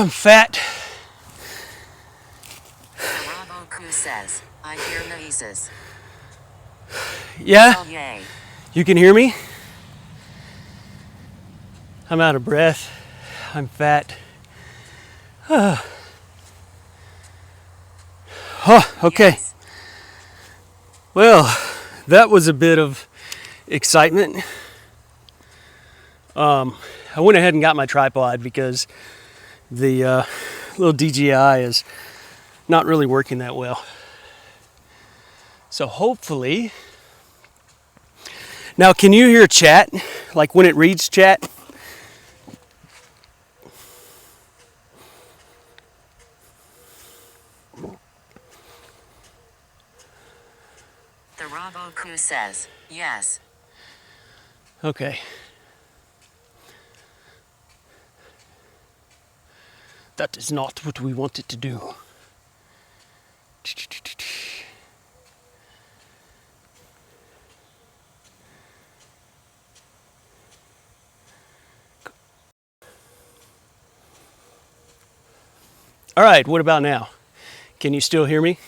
I'm fat. Raboku says, I hear noises. Yeah? Oh, yay. You can hear me? I'm out of breath. I'm fat. Oh, okay. Yes. Well, that was a bit of excitement. I went ahead and got my tripod because the little DJI is not really working that well. So hopefully... Now, can you hear chat? Like when it reads chat? The Raboku says, yes. Okay. That is not what we wanted to do. All right, what about now? Can you still hear me?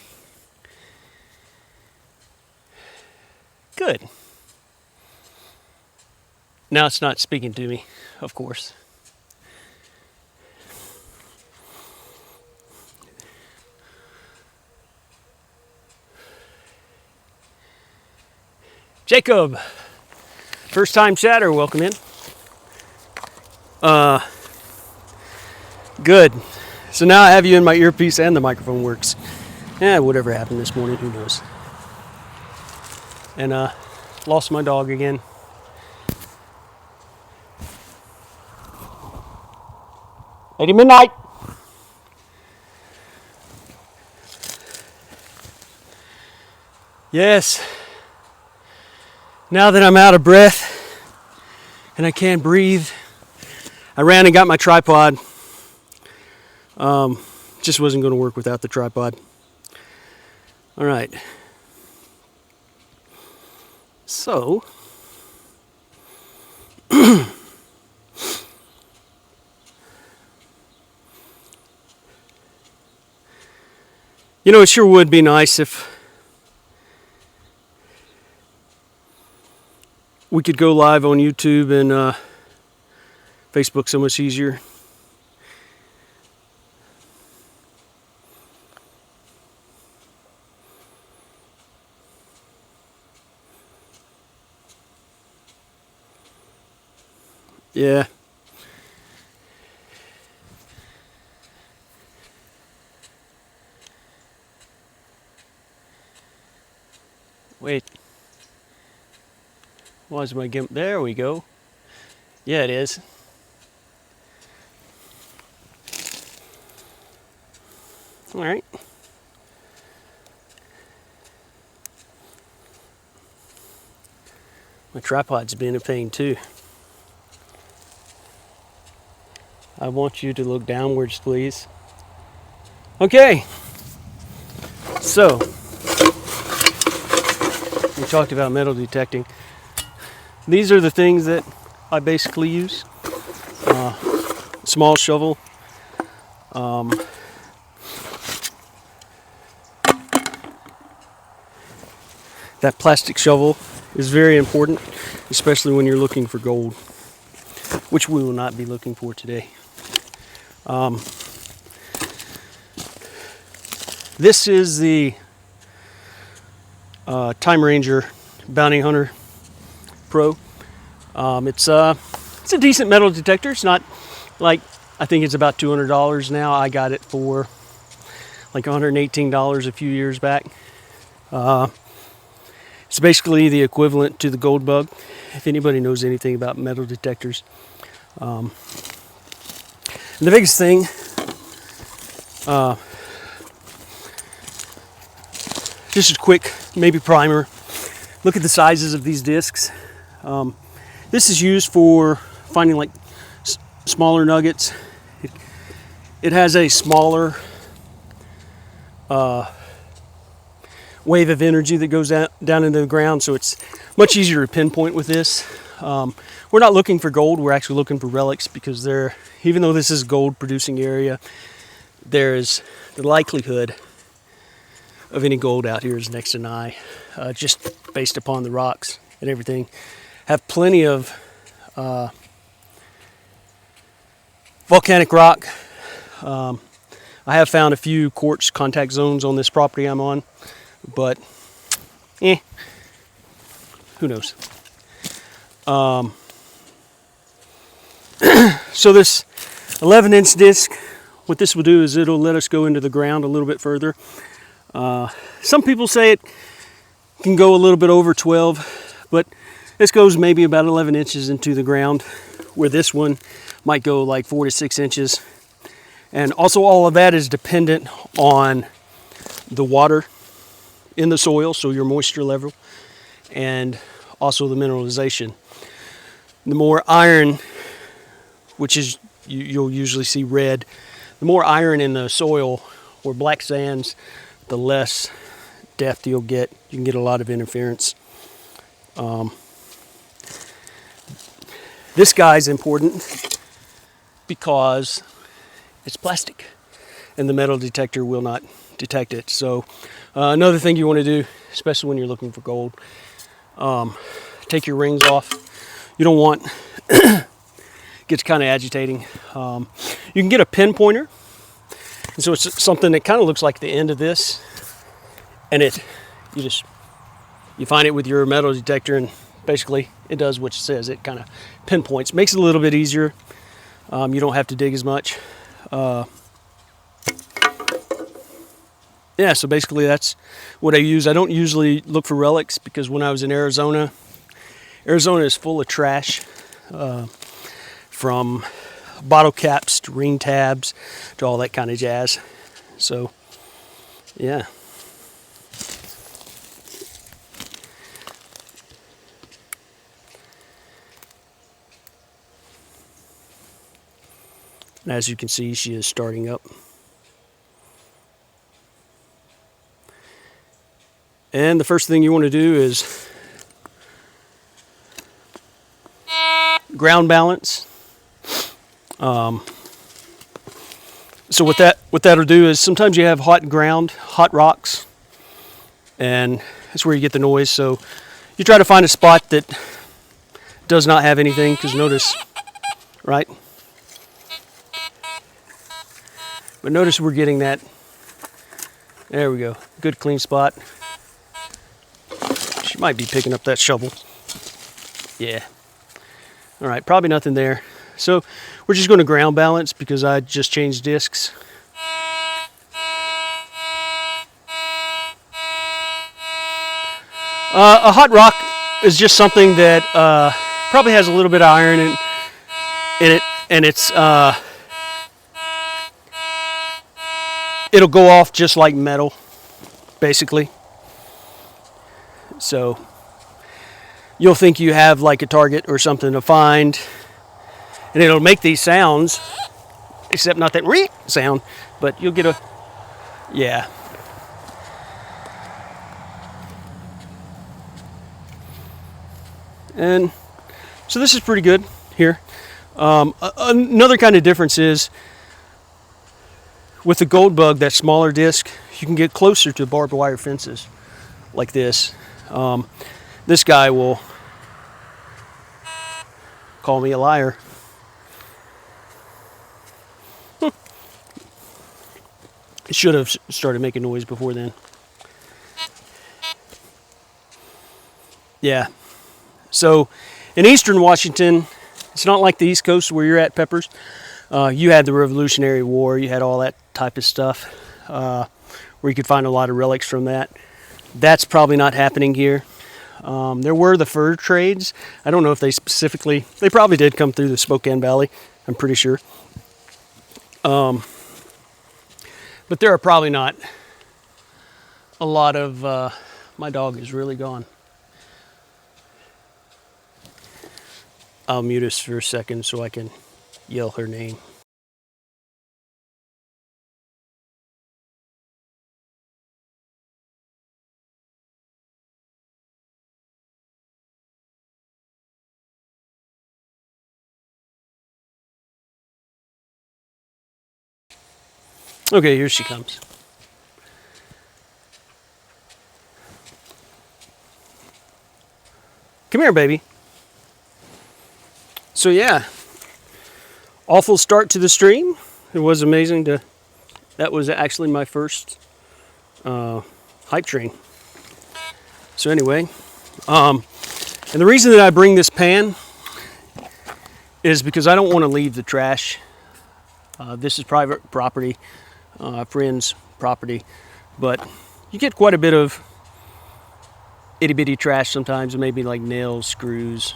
Good. Now it's not speaking to me, of course. Jacob, first time chatter, welcome in. Good. So now I have you in my earpiece and the microphone works. Yeah, whatever happened this morning, who knows. And lost my dog again. Lady Midnight. Yes. Now that I'm out of breath and I can't breathe, I ran and got my tripod. Just wasn't going to work without the tripod. All right. So, you know, it sure would be nice if we could go live on YouTube and Facebook so much easier. Yeah. Wait. Why is my gimp? There we go. Yeah, it is. All right. My tripod's being a pain too. I want you to look downwards, please. Okay. So, we talked about metal detecting. These are the things that I basically use. Small shovel. That plastic shovel is very important, especially when you're looking for gold, which we will not be looking for today. This is the Time Ranger Bounty Hunter Pro. It's a decent metal detector. It's not like, I think it's about $200 now. I got it for like $118 a few years back. It's basically the equivalent to the gold bug, if anybody knows anything about metal detectors. And the biggest thing, just a quick maybe primer. Look at the sizes of these discs. This is used for finding like smaller nuggets. It has a smaller wave of energy that goes down into the ground, so it's much easier to pinpoint with this. We're not looking for gold. We're actually looking for relics because even though this is a gold producing area, there is the likelihood of any gold out here is next to nigh, just based upon the rocks and everything. Have plenty of volcanic rock. I have found a few quartz contact zones on this property I'm on, but who knows? So this 11-inch disc, what this will do is it'll let us go into the ground a little bit further. Some people say it can go a little bit over 12, but this goes maybe about 11 inches into the ground, where this one might go like 4 to 6 inches. And also all of that is dependent on the water in the soil, so your moisture level, and also the mineralization. The more iron, which is you'll usually see red, the more iron in the soil or black sands, the less depth you'll get. You can get a lot of interference. This guy's important because it's plastic and the metal detector will not detect it. So another thing you want to do, especially when you're looking for gold, take your rings off. You don't want gets kind of agitating. You can get a pinpointer, and so it's something that kind of looks like the end of this, and you find it with your metal detector, and basically it does what it says. It kind of pinpoints, makes it a little bit easier. You don't have to dig as much. Yeah, so basically that's what I use. I don't usually look for relics because when I was in Arizona is full of trash, from bottle caps to ring tabs to all that kind of jazz. So, yeah. And as you can see, she is starting up. And the first thing you want to do is ground balance. So what that'll do is sometimes you have hot ground, hot rocks, and that's where you get the noise. So you try to find a spot that does not have anything, because notice, right? But notice we're getting that. There we go. Good clean spot. She might be picking up that shovel. Yeah. All right, probably nothing there. So we're just going to ground balance because I just changed discs. A hot rock is just something that probably has a little bit of iron in it, and it'll go off just like metal, basically. So you'll think you have like a target or something to find, and it'll make these sounds, except not that reek sound, but you'll get a, yeah. And so this is pretty good here. Another kind of difference is with the gold bug, that smaller disc, you can get closer to barbed wire fences like this. This guy will call me a liar. It should have started making noise before then. Yeah. So in eastern Washington, it's not like the East Coast where you're at, Peppers. You had the Revolutionary War, you had all that type of stuff, where you could find a lot of relics from that. That's probably not happening here. There were the fur trades. I don't know if they probably did come through the Spokane Valley, I'm pretty sure. But there are probably not a lot of, my dog is really gone. I'll mute us for a second so I can yell her name. Okay, here she comes. Come here, baby. So yeah, awful start to the stream. It was amazing to. That was actually my first hype train. So anyway, and the reason that I bring this pan is because I don't want to leave the trash. This is private property, friend's property, but you get quite a bit of itty bitty trash sometimes, maybe like nails, screws.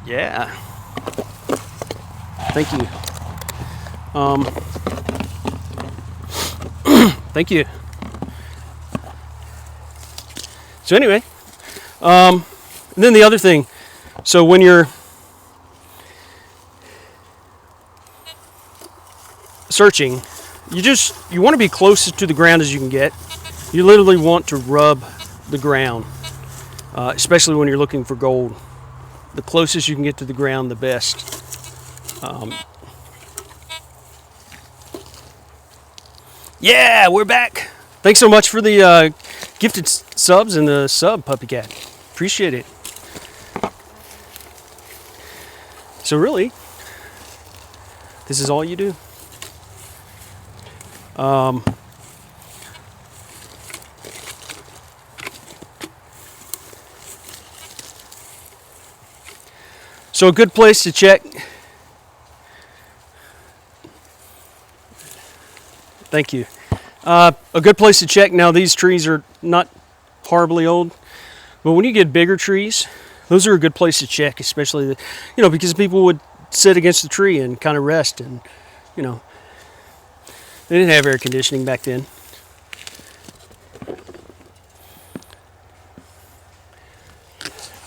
Yeah. Thank you. Thank you. So anyway, and then the other thing, so when you're searching, you want to be closest to the ground as you can get. You literally want to rub the ground, especially when you're looking for gold. The closest you can get to the ground, the best. Yeah, we're back. Thanks so much for the gifted subs and the sub, Puppy Cat. Appreciate it. So really, this is all you do. So a good place to check. Thank you. A good place to check. Now these trees are not horribly old, but when you get bigger trees, those are a good place to check, especially because people would sit against the tree and kind of rest, and they didn't have air conditioning back then.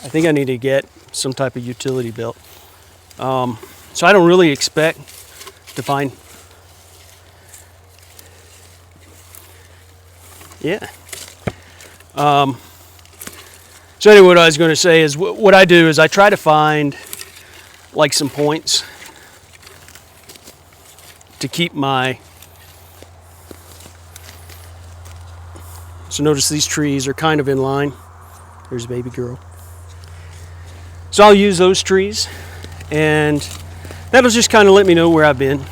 I think I need to get some type of utility built. So I don't really expect to find. Yeah. So anyway, what I was going to say is what I do is I try to find like some points to keep my. So notice these trees are kind of in line. There's a baby girl. So I'll use those trees, and that'll just kind of let me know where I've been.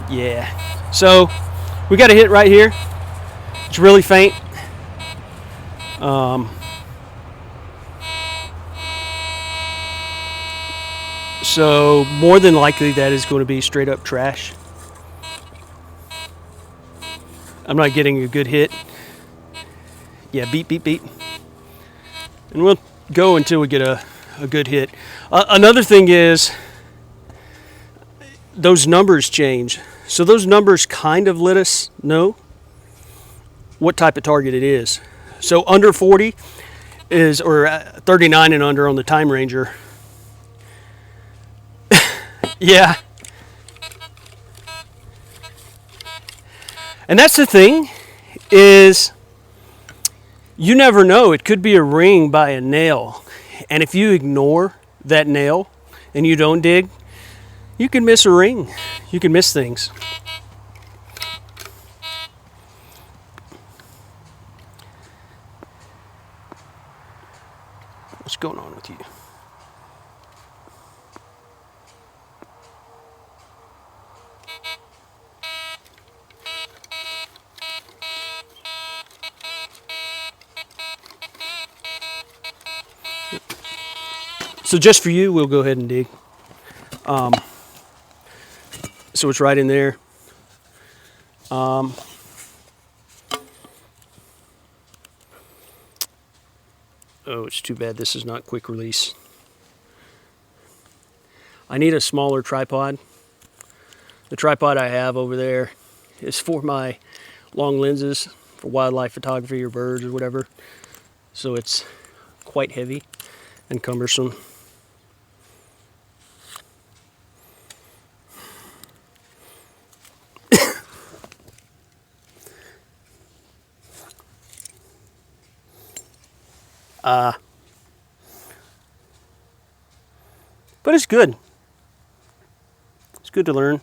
Yeah. So we got a hit right here. It's really faint. So more than likely that is going to be straight up trash. I'm not getting a good hit. Yeah, beep, beep, beep. And we'll go until we get a good hit. Another thing is those numbers change. So those numbers kind of let us know what type of target it is. So under 40 is, or 39 and under on the Time Ranger. Yeah. And that's the thing, is you never know. It could be a ring by a nail. And if you ignore that nail and you don't dig, you can miss a ring. You can miss things. What's going on with you? So just for you, we'll go ahead and dig. So it's right in there. Oh, it's too bad this is not quick release. I need a smaller tripod. The tripod I have over there is for my long lenses for wildlife photography or birds or whatever. So it's quite heavy and cumbersome. But it's good. It's good to learn.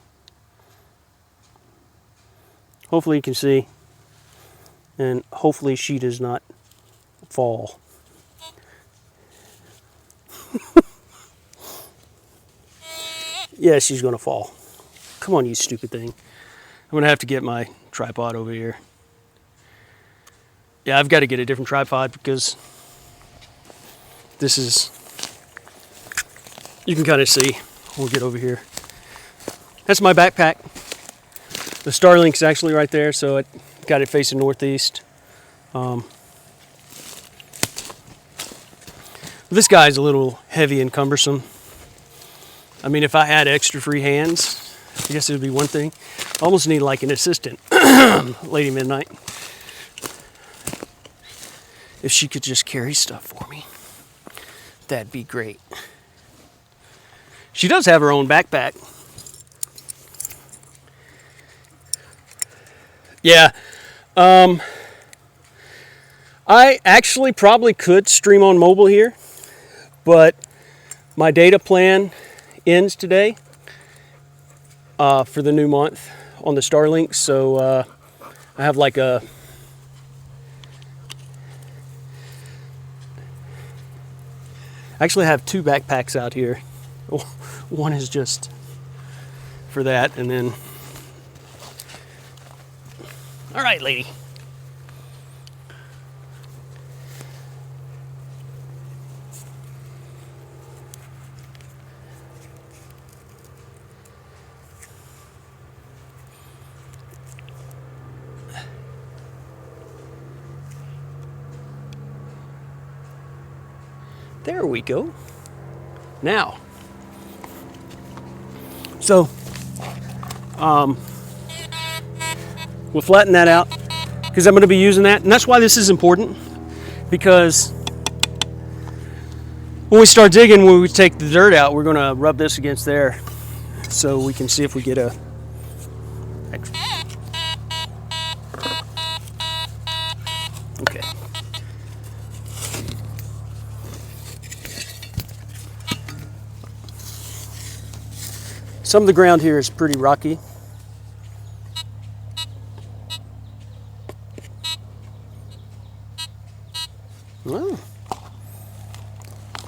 Hopefully you can see. And hopefully she does not fall. Yeah, she's going to fall. Come on, you stupid thing. I'm going to have to get my tripod over here. Yeah, I've got to get a different tripod because this is, you can kind of see. We'll get over here. That's my backpack. The Starlink's actually right there, so it got it facing northeast. This guy's a little heavy and cumbersome. I mean, if I had extra free hands, I guess it would be one thing. I almost need like an assistant, Lady Midnight. If she could just carry stuff for me, that'd be great. She does have her own backpack. Yeah. I actually probably could stream on mobile here, but my data plan ends today for the new month on the Starlink, so I have like a I actually have two backpacks out here. One is just for that, and then all right, lady. There we go. Now, so we'll flatten that out because I'm going to be using that, and that's why this is important, because when we start digging, when we take the dirt out, we're going to rub this against there so we can see if we get a okay. Some of the ground here is pretty rocky. Well,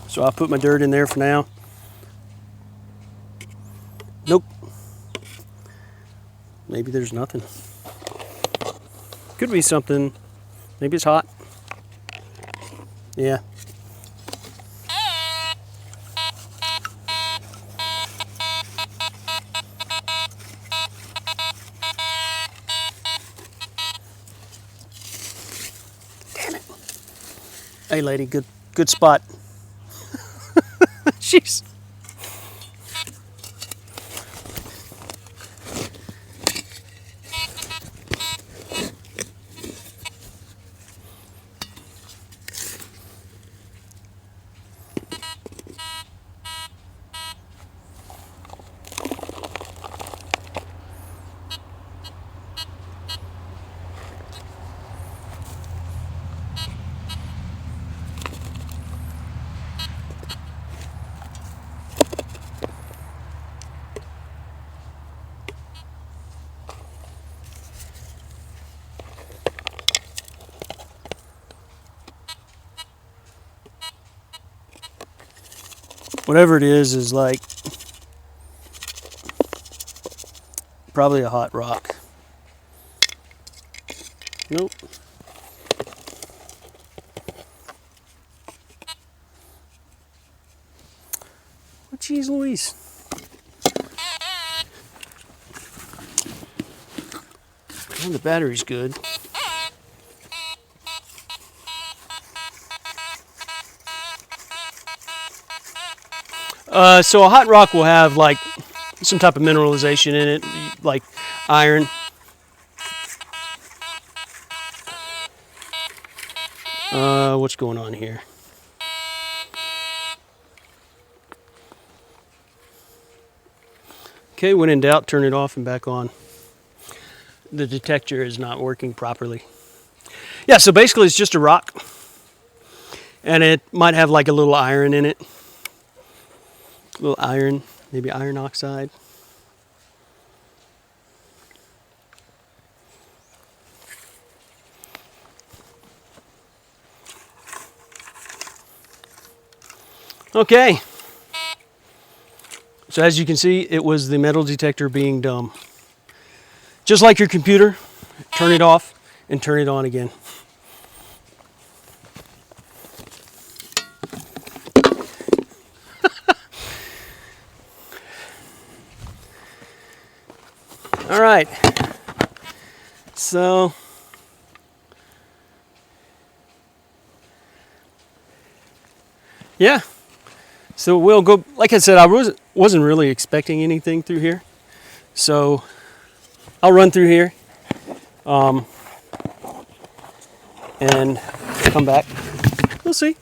so I'll put my dirt in there for now. Nope. Maybe there's nothing. Could be something. Maybe it's hot. Yeah. Hey lady, good spot. Jeez. Whatever it is like probably a hot rock. Nope. Oh, geez Louise. Well, the battery's good. So a hot rock will have like some type of mineralization in it, like iron. What's going on here? Okay, when in doubt, turn it off and back on. The detector is not working properly. Yeah, so basically it's just a rock. And it might have like a little iron in it. A little iron, maybe iron oxide. Okay. So as you can see, it was the metal detector being dumb. Just like your computer, turn it off and turn it on again. All right. So yeah. So we'll go, like I said, I wasn't really expecting anything through here. So I'll run through here and come back. We'll see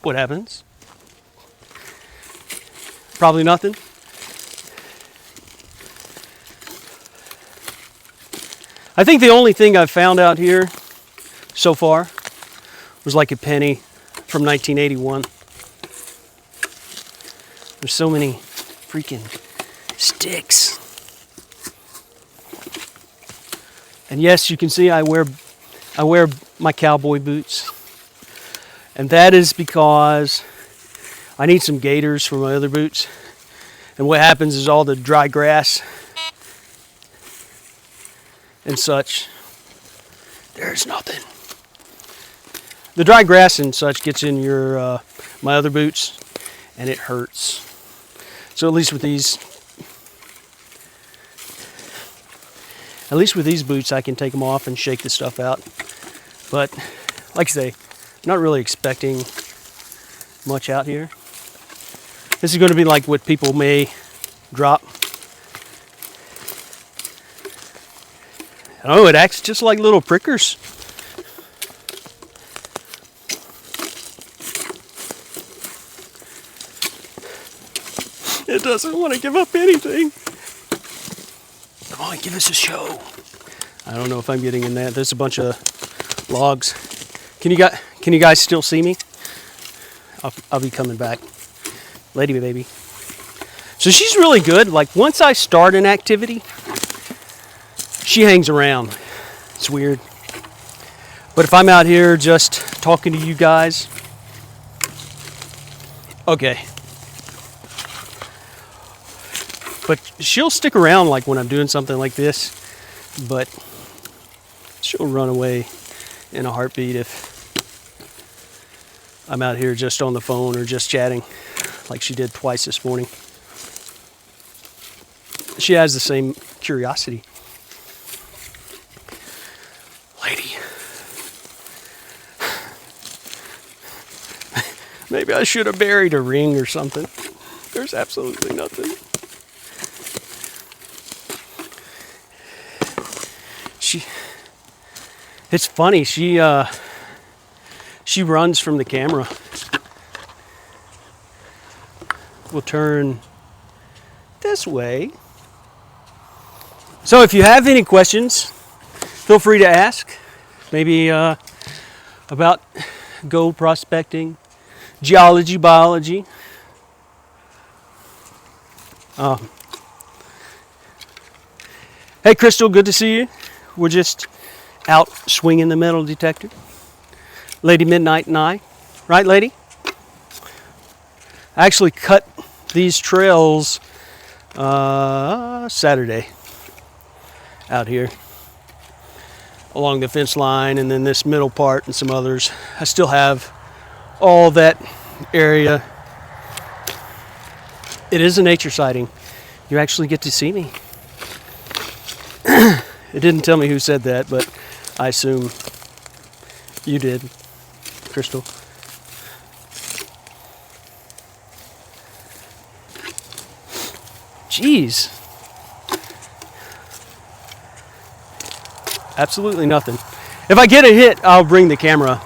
what happens. Probably nothing. I think the only thing I've found out here so far was like a penny from 1981. There's so many freaking sticks. And yes, you can see I wear my cowboy boots. And that is because I need some gaiters for my other boots. And what happens is all the dry grass and such, there's nothing. The dry grass and such gets in your my other boots, and it hurts. So at least with these boots, I can take them off and shake the stuff out. But like I say, I'm not really expecting much out here. This is going to be like what people may drop. Oh, it acts just like little prickers. It doesn't want to give up anything. Come on, give us a show. I don't know if I'm getting in that. There's a bunch of logs. Can you guys still see me? I'll be coming back. Lady baby. So she's really good. Like once I start an activity, she hangs around. It's weird. But if I'm out here just talking to you guys, okay. But she'll stick around like when I'm doing something like this, but she'll run away in a heartbeat if I'm out here just on the phone or just chatting like she did twice this morning. She has the same curiosity. Lady. Maybe I should have buried a ring or something. There's absolutely nothing. It's funny, she runs from the camera. We'll turn this way. So if you have any questions, feel free to ask. Maybe about gold prospecting, geology, biology. Hey Crystal, good to see you. We're just out swinging the metal detector. Lady Midnight and I. Right, lady? I actually cut these trails Saturday out here along the fence line, and then this middle part and some others. I still have all that area. It is a nature sighting. You actually get to see me. It didn't tell me who said that, but I assume you did, Crystal. Jeez. Absolutely nothing. If I get a hit, I'll bring the camera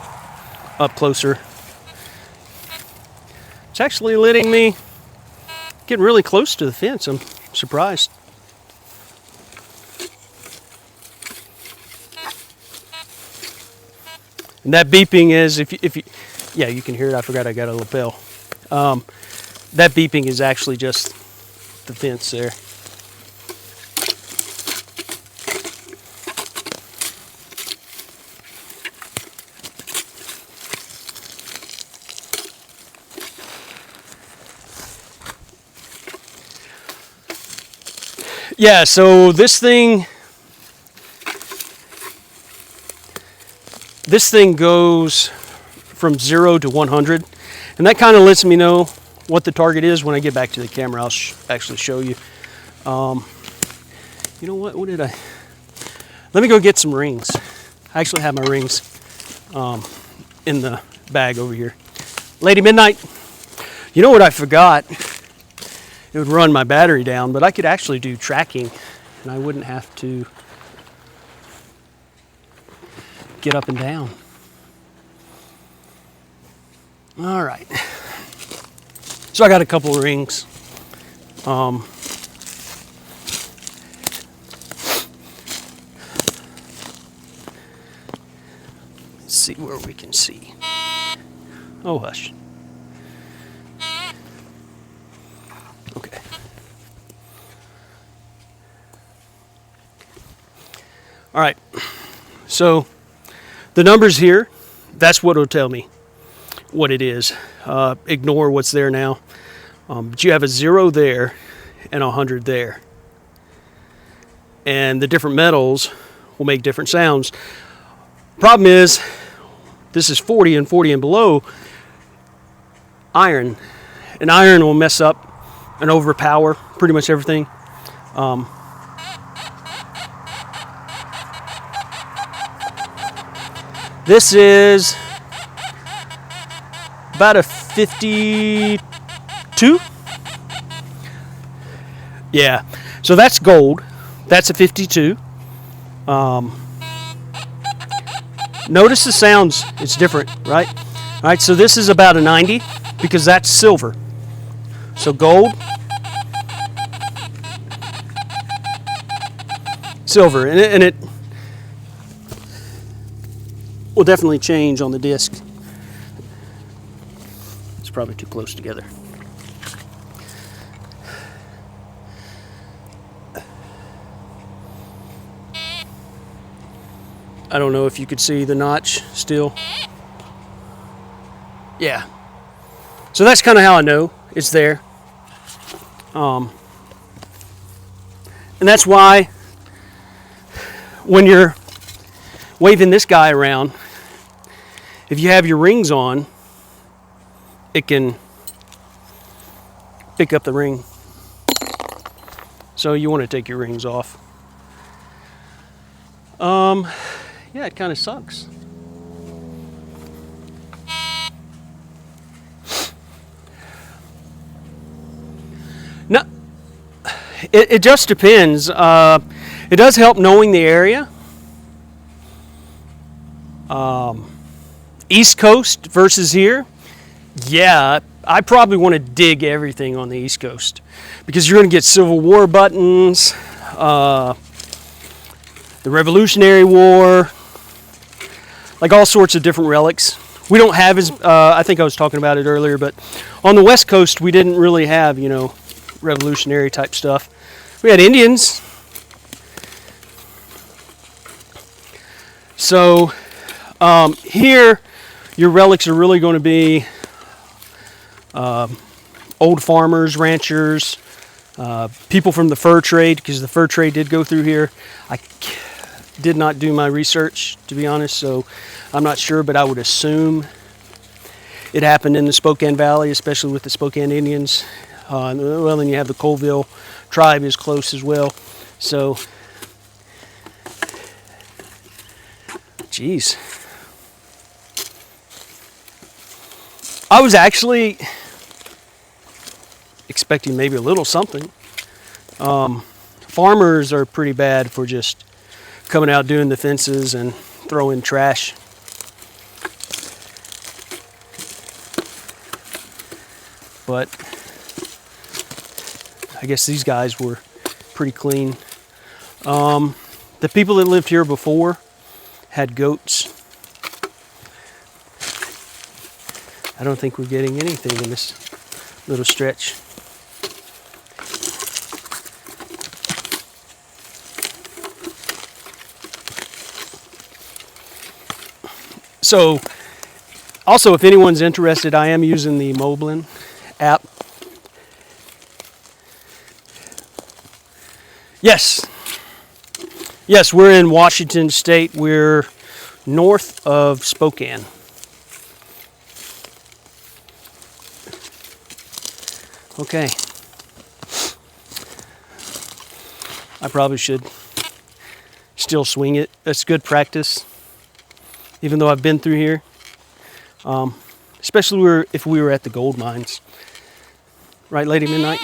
up closer. It's actually letting me get really close to the fence. I'm surprised. And that beeping is if you Yeah, you can hear it. I forgot I got a lapel. That beeping is actually just the fence there. Yeah, so this thing goes from 0 to 100, and that kind of lets me know what the target is. When I get back to the camera, I'll actually show you. You know what did I, let me go get some rings. I actually have my rings in the bag over here. Lady Midnight, you know what I forgot? It would run my battery down, but I could actually do tracking and I wouldn't have to get up and down. All right. So I got a couple of rings. Let's see where we can see. Oh, hush. Okay. All right. So the numbers here, that's what will tell me what it is. Ignore what's there now. But you have a 0 there and a 100 there. And the different metals will make different sounds. Problem is, this is 40 and 40 and below iron. And iron will mess up and overpower pretty much everything. This is about a 52. Yeah, so that's gold. That's a 52. Notice the sounds, it's different, right? All right, so this is about a 90 because that's silver. So gold, silver, and it will definitely change on the disc. It's probably too close together. I don't know if you could see the notch still. Yeah. So that's kind of how I know it's there. And that's why when you're waving this guy around, if you have your rings on, it can pick up the ring. So you want to take your rings off. Yeah, it kind of sucks. No, it just depends. It does help knowing the area. East Coast versus here. Yeah, I probably want to dig everything on the East Coast because you're going to get Civil War buttons, the Revolutionary War, like all sorts of different relics. We don't have as, I think I was talking about it earlier, but on the West Coast we didn't really have, Revolutionary type stuff. We had Indians. So here your relics are really going to be old farmers, ranchers, people from the fur trade, because the fur trade did go through here. I did not do my research, to be honest, so I'm not sure, but I would assume it happened in the Spokane Valley, especially with the Spokane Indians. Well, then you have the Colville tribe is close as well. So, geez. I was actually expecting maybe a little something. Farmers are pretty bad for just coming out doing the fences and throwing trash. But I guess these guys were pretty clean. The people that lived here before had goats. I don't think we're getting anything in this little stretch. So, also, if anyone's interested, I am using the Moblin app. Yes. Yes, we're in Washington State. We're north of Spokane. Okay. I probably should still swing it. That's good practice. Even though I've been through here. Especially if we were at the gold mines. Right, Lady Midnight?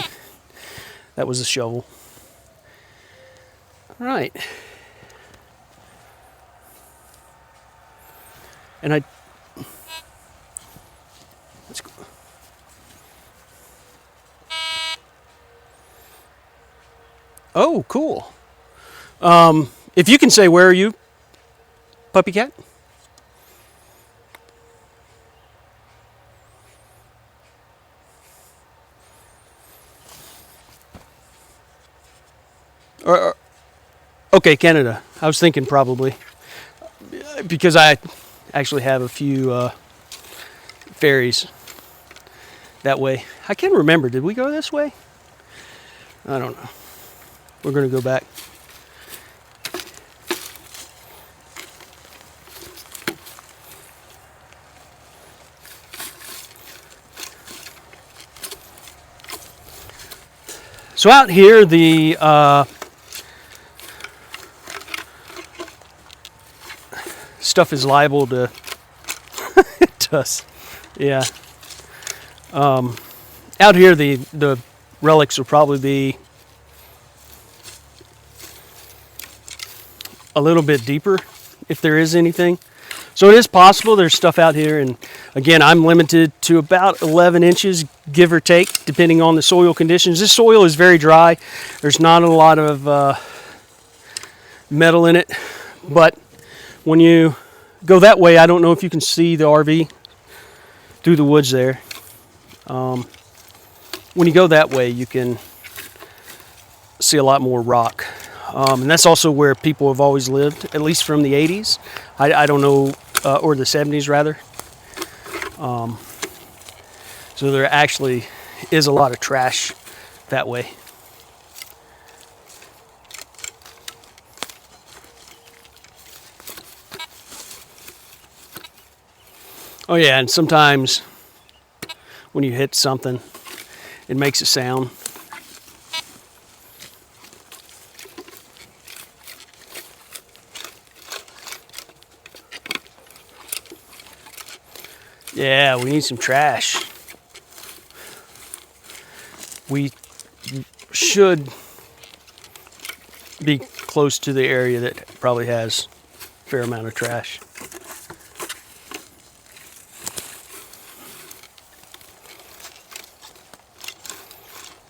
That was a shovel. All right. And let's go. Oh, cool. If you can say, where are you, Puppy Cat? Okay, Canada. I was thinking probably. Because I actually have a few ferries that way. I can't remember. Did we go this way? I don't know. We're going to go back. So out here, the stuff is liable to dust. Yeah. Out here, the relics will probably be a little bit deeper, if there is anything. So it is possible there's stuff out here, and again, I'm limited to about 11 inches, give or take, depending on the soil conditions. This soil is very dry. There's not a lot of metal in it, but when you go that way, I don't know if you can see the RV through the woods there. When you go that way, you can see a lot more rock. And that's also where people have always lived, at least from the 80s. I don't know, or the 70s rather. So there actually is a lot of trash that way. Oh yeah, and sometimes when you hit something, it makes a sound. Yeah, we need some trash. We should be close to the area that probably has a fair amount of trash.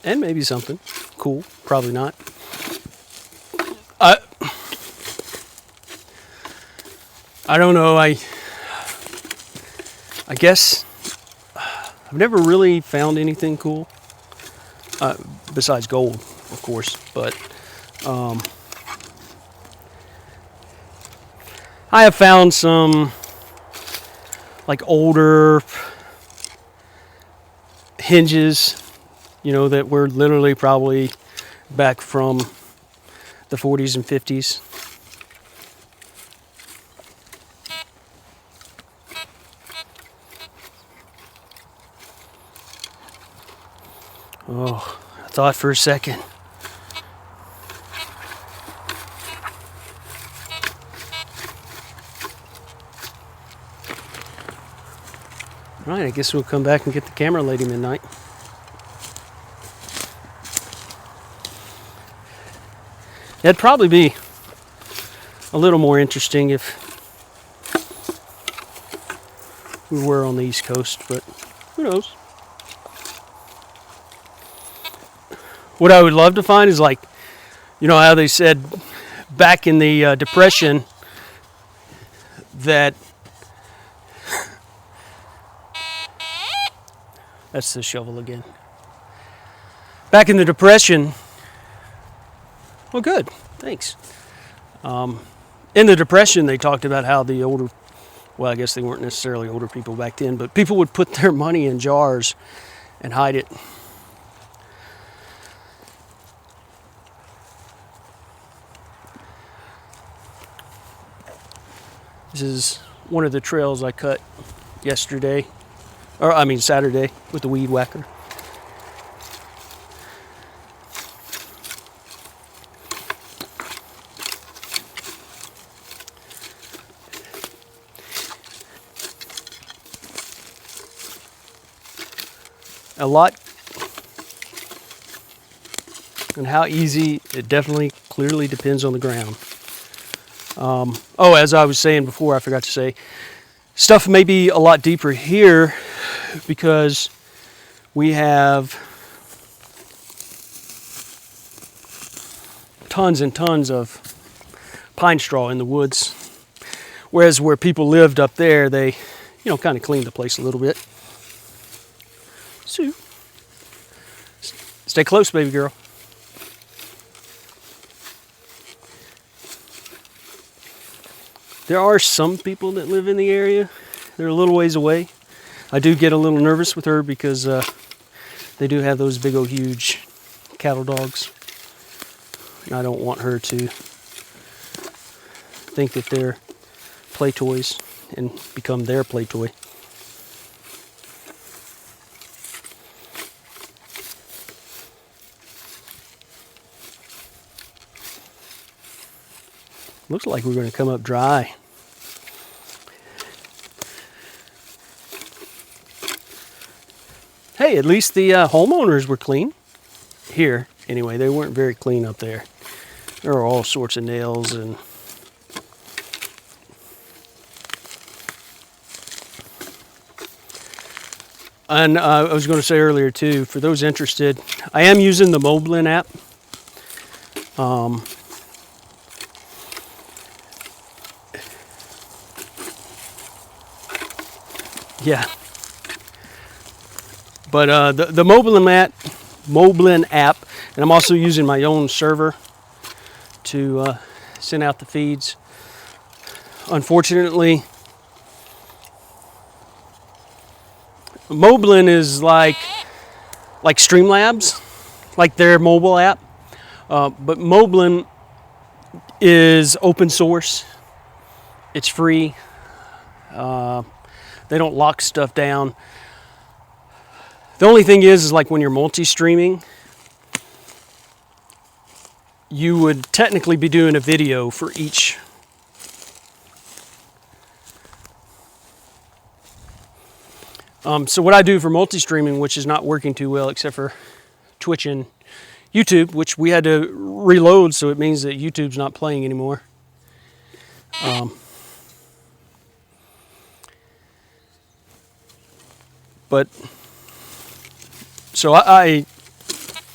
And maybe something cool. Probably not. I don't know. I guess I've never really found anything cool. Besides gold, of course. But I have found some like older hinges, you know, that were literally probably back from the 40s and 50s. Oh, I thought for a second. All right, I guess we'll come back and get the camera, Lady Midnight. It'd probably be a little more interesting if we were on the East Coast, but who knows? What I would love to find is, like, you know how they said back in the Depression that That's the shovel again. Back in the Depression, well, good, thanks. In the Depression, they talked about how the older, well, I guess they weren't necessarily older people back then, but people would put their money in jars and hide it. This is one of the trails I cut yesterday, or I mean Saturday, with the weed whacker. A lot, and how easy, it definitely clearly depends on the ground. Oh, as I was saying before, I forgot to say, stuff may be a lot deeper here because we have tons and tons of pine straw in the woods. Whereas where people lived up there, they, kind of cleaned the place a little bit. So, stay close, baby girl. There are some people that live in the area. They're a little ways away. I do get a little nervous with her because they do have those big old huge cattle dogs. And I don't want her to think that they're play toys and become their play toy. Looks like we're going to come up dry. Hey, at least the homeowners were clean. Here, anyway, they weren't very clean up there. There were all sorts of nails and I was going to say earlier too, for those interested, I am using the Moblin app. Yeah. But the Moblin app, and I'm also using my own server to send out the feeds. Unfortunately, Moblin is like Streamlabs, like their mobile app. But Moblin is open source. It's free. They don't lock stuff down. The only thing is like when you're multi-streaming, you would technically be doing a video for each. So what I do for multi-streaming, which is not working too well except for Twitch and YouTube, which we had to reload, so it means that YouTube's not playing anymore. But so I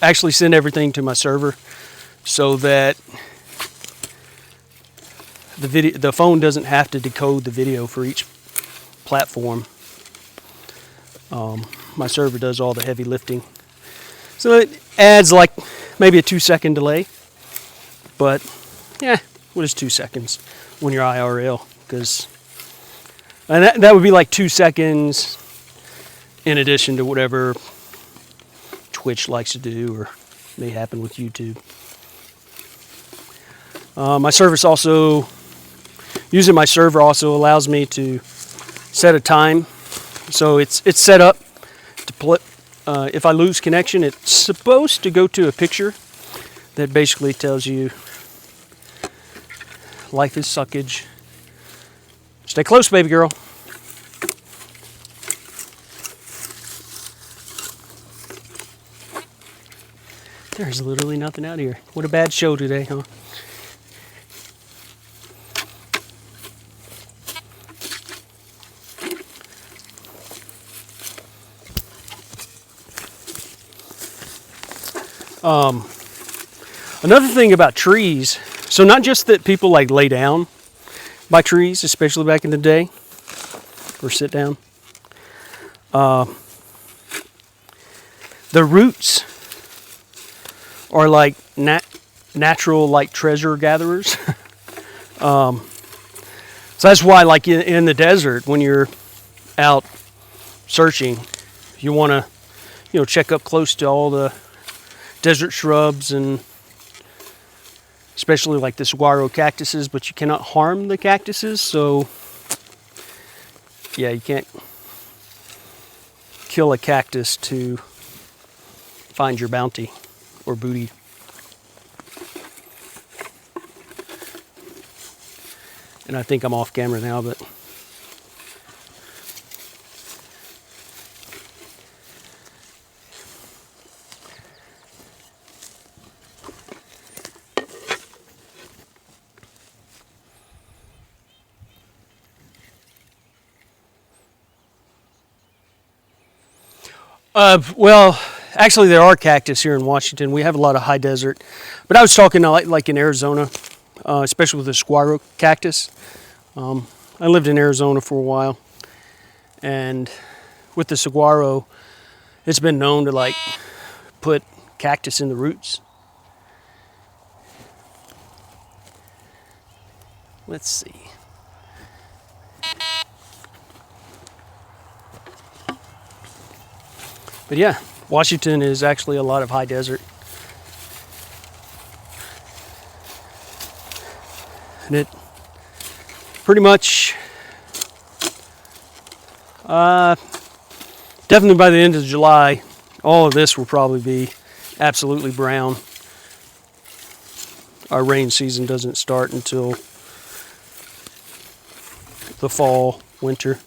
actually send everything to my server so that the phone doesn't have to decode the video for each platform. My server does all the heavy lifting. So it adds like maybe a 2-second delay. But yeah, what is 2 seconds when you're IRL? And that would be like 2 seconds in addition to whatever Twitch likes to do or may happen with YouTube. My service also, using my server also allows me to set a time. So it's set up to put, if I lose connection, it's supposed to go to a picture that basically tells you life is suckage. Stay close, baby girl. There's literally nothing out here. What a bad show today, huh? Another thing about trees, so not just that people like lay down by trees, especially back in the day, or sit down. the roots are like natural like treasure gatherers. So that's why, like in the desert, when you're out searching, you want to, check up close to all the desert shrubs, and especially like the saguaro cactuses, but you cannot harm the cactuses. So yeah, you can't kill a cactus to find your bounty or booty. And I think I'm off camera now, but well, actually there are cactus here in Washington. We have a lot of high desert, but I was talking like in Arizona, especially with the saguaro cactus. I lived in Arizona for a while, and with the saguaro, it's been known to like put cactus in the roots. Let's see. But yeah, Washington is actually a lot of high desert. And it pretty much, definitely by the end of July, all of this will probably be absolutely brown. Our rain season doesn't start until the fall, winter.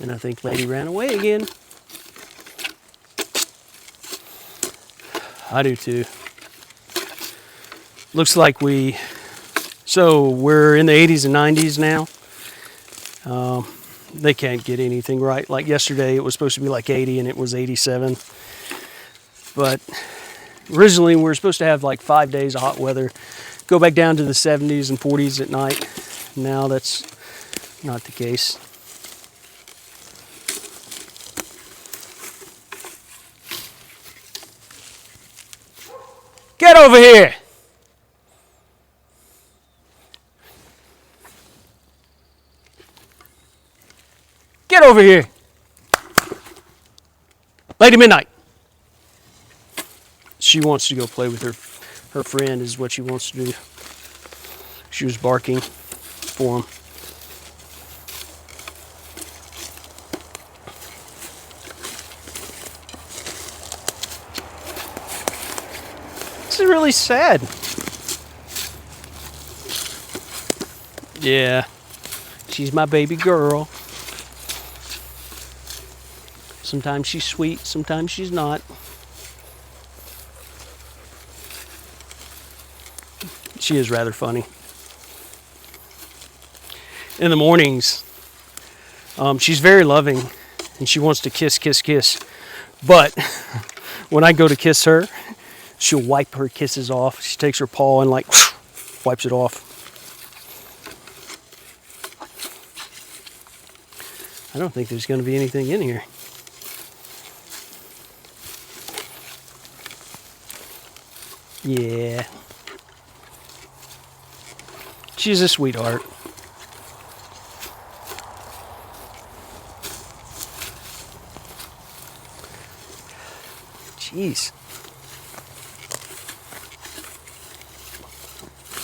And I think Lady ran away again. I do too. Looks like we're in the 80s and 90s now. They can't get anything right. Like yesterday, it was supposed to be like 80 and it was 87. But originally, we were supposed to have like 5 days of hot weather, go back down to the 70s and 40s at night. Now that's not the case. Get over here! Get over here! Lady Midnight! She wants to go play with her friend is what she wants to do. She was barking for him. This is really sad. Yeah, she's my baby girl. Sometimes she's sweet, sometimes she's not. She is rather funny. In the mornings, she's very loving and she wants to kiss, kiss, kiss. But when I go to kiss her, she'll wipe her kisses off. She takes her paw and like wipes it off. I don't think there's going to be anything in here. Yeah. She's a sweetheart. Jeez.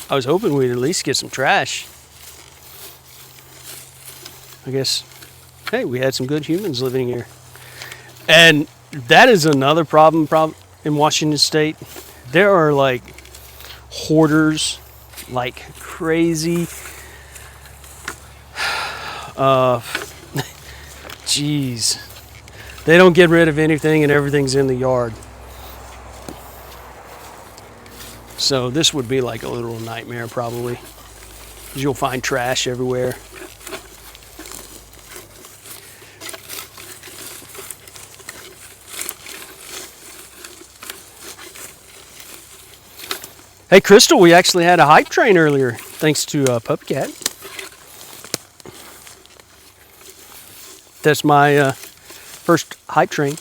I was hoping we'd at least get some trash. I guess, hey, we had some good humans living here. And that is another problem in Washington State. There are like hoarders like crazy. Jeez. They don't get rid of anything and everything's in the yard. So this would be like a literal nightmare probably. 'Cause you'll find trash everywhere. Hey, Crystal, we actually had a hype train earlier, thanks to Puppycat. That's my first hype train.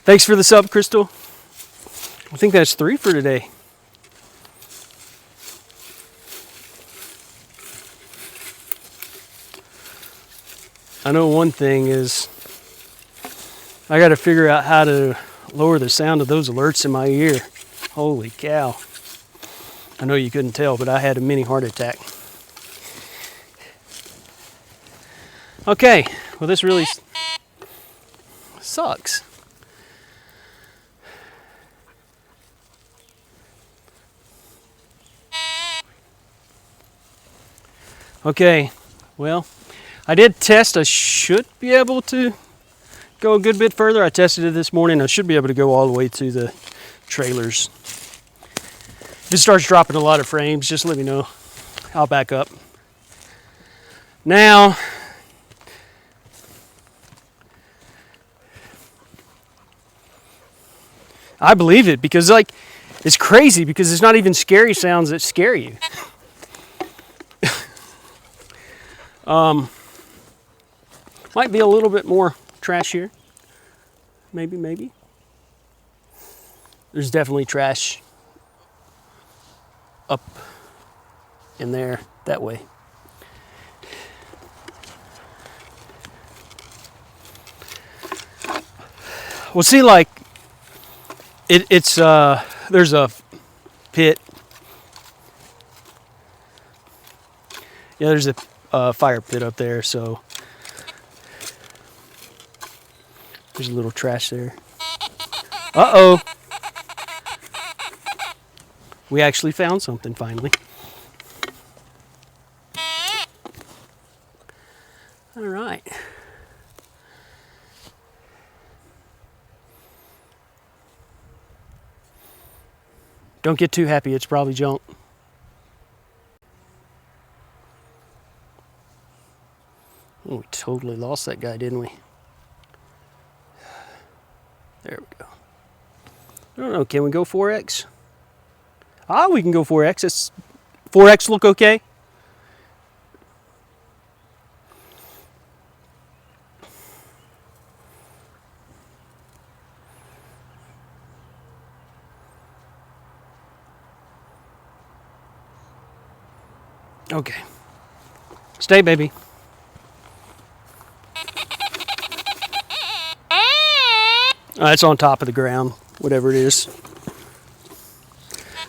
Thanks for the sub, Crystal. I think that's 3 for today. I know one thing is I got to figure out how to lower the sound of those alerts in my ear. Holy cow. I know you couldn't tell, but I had a mini heart attack. Okay, well this really sucks. Okay, well, I did test. I should be able to go a good bit further. I tested it this morning. I should be able to go all the way to the trailers. If it starts dropping a lot of frames, just let me know. I'll back up. Now, I believe it because like it's crazy because it's not even scary sounds that scare you. Might be a little bit more trash here. Maybe. There's definitely trash up in there that way. Well, see, like it's there's a pit. Yeah, there's a fire pit up there, so there's a little trash there. Uh-oh. We actually found something finally. All right. Don't get too happy, it's probably junk. Oh, we totally lost that guy, didn't we? There we go. I don't know, can we go 4X? Ah, we can go 4X. It's 4X look okay? Okay. Stay, baby. It's on top of the ground, whatever it is.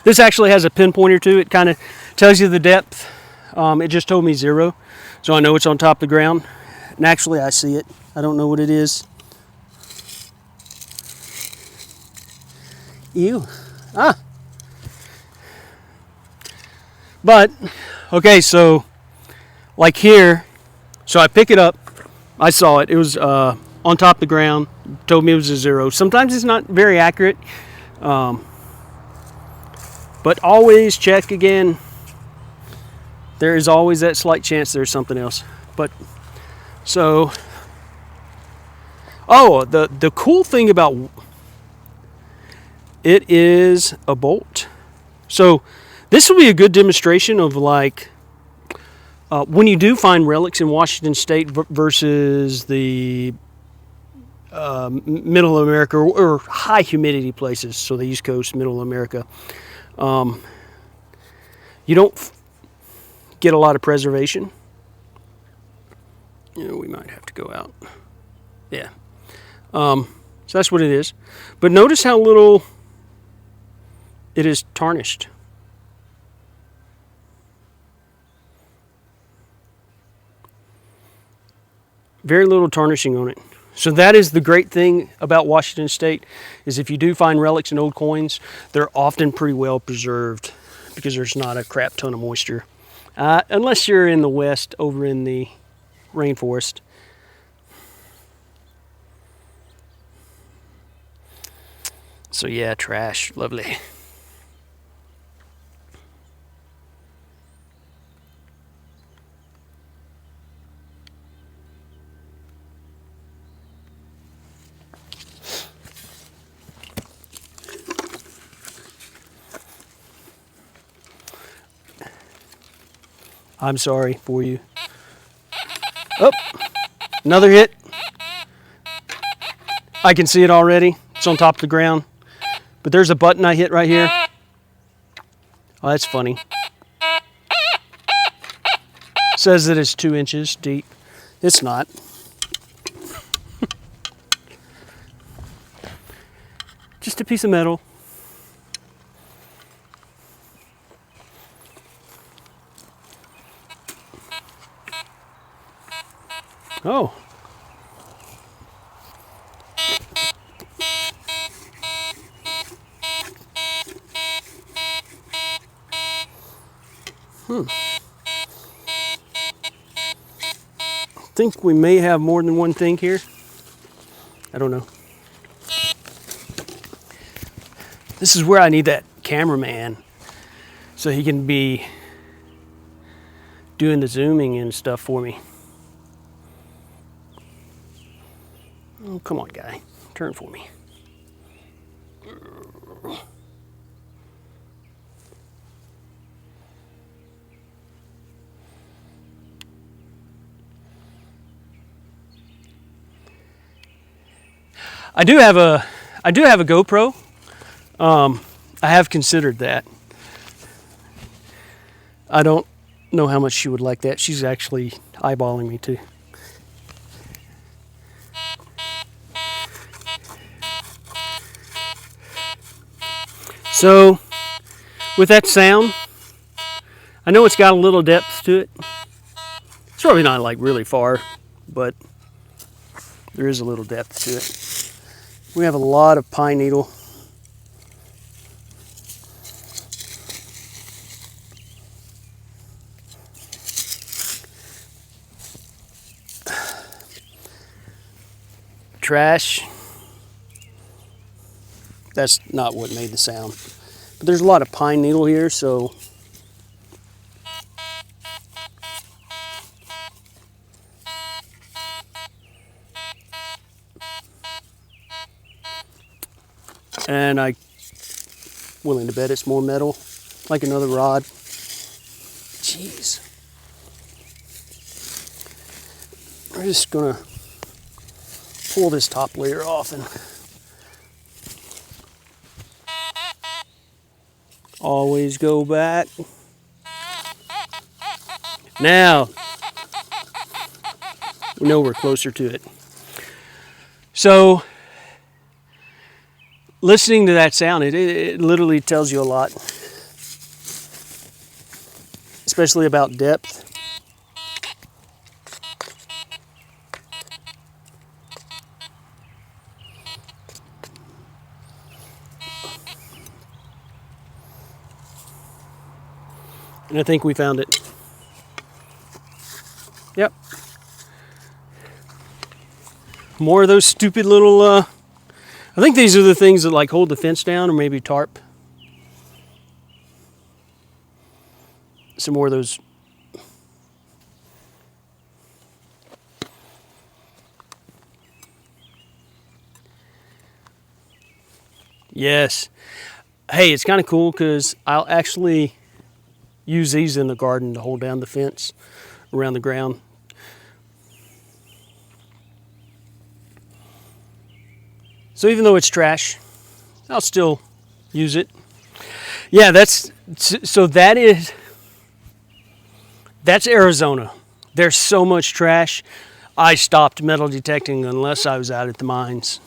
This actually has a pinpointer too. It kind of tells you the depth. It just told me 0, so I know it's on top of the ground. And actually, I see it. I don't know what it is. Ew. Ah. But, okay, so, like here, so I pick it up. I saw it. It was on top of the ground. Told me it was a 0. Sometimes it's not very accurate. But always check again. There is always that slight chance there's something else. But, so, oh, the cool thing about it is a bolt. So, this will be a good demonstration of like, when you do find relics in Washington State versus the Middle America or high humidity places, so the East Coast, Middle America, you don't get a lot of preservation. You know, we might have to go out. Yeah. So that's what it is. But notice how little it is tarnished. Very little tarnishing on it. So that is the great thing about Washington State, is if you do find relics and old coins, they're often pretty well preserved because there's not a crap ton of moisture. Unless you're in the west, over in the rainforest. So yeah, trash, lovely. I'm sorry for you. Oh, another hit. I can see it already. It's on top of the ground. But there's a button I hit right here. Oh, that's funny. Says that it's 2 inches deep. It's not. Just a piece of metal. Oh. I think we may have more than one thing here. I don't know. This is where I need that cameraman so he can be doing the zooming and stuff for me. Oh, come on, guy. Turn for me. I do have a GoPro. I have considered that. I don't know how much she would like that. She's actually eyeballing me too. So, with that sound, I know it's got a little depth to it. It's probably not like really far, but there is a little depth to it. We have a lot of pine needle. Trash. That's not what made the sound. But there's a lot of pine needle here, so and I'm willing to bet it's more metal, like another rod. Jeez. We're just gonna pull this top layer off and always go back. Now, we know we're closer to it. So, listening to that sound, it literally tells you a lot. Especially about depth. And I think we found it. Yep. More of those stupid little, I think these are the things that like hold the fence down, or maybe tarp. Some more of those. Yes. Hey, it's kind of cool because I'll actually use these in the garden to hold down the fence around the ground. So even though it's trash, I'll still use it. Yeah, that's Arizona. There's so much trash. I stopped metal detecting unless I was out at the mines.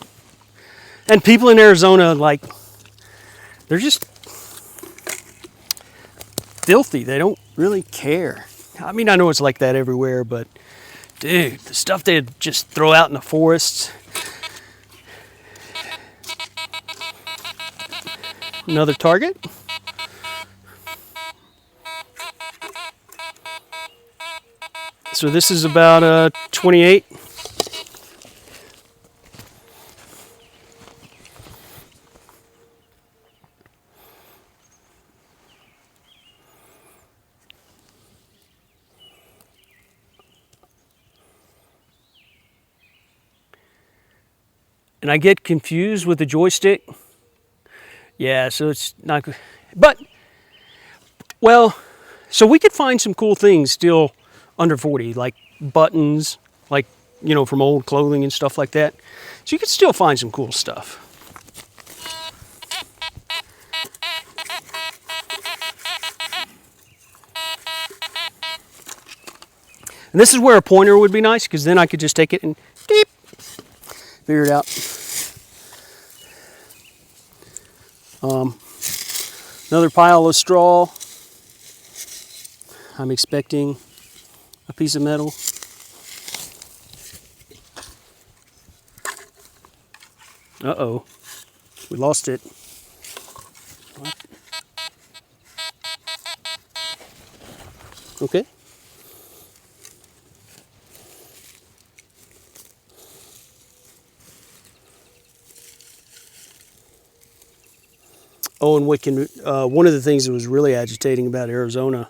And people in Arizona, like, they're just filthy. They don't really care. I mean, I know it's like that everywhere, but dude, the stuff they just throw out in the forests. Another target. So this is about 28. And I get confused with the joystick. Yeah, so it's not good. But, well, So we could find some cool things still under 40, like buttons, like, you know, from old clothing and stuff like that. So you could still find some cool stuff. And this is where a pointer would be nice, because then I could just take it and beep, figure it out. Another pile of straw. I'm expecting a piece of metal. Uh-oh, we lost it. What? Okay. Oh, and what can one of the things that was really agitating about Arizona.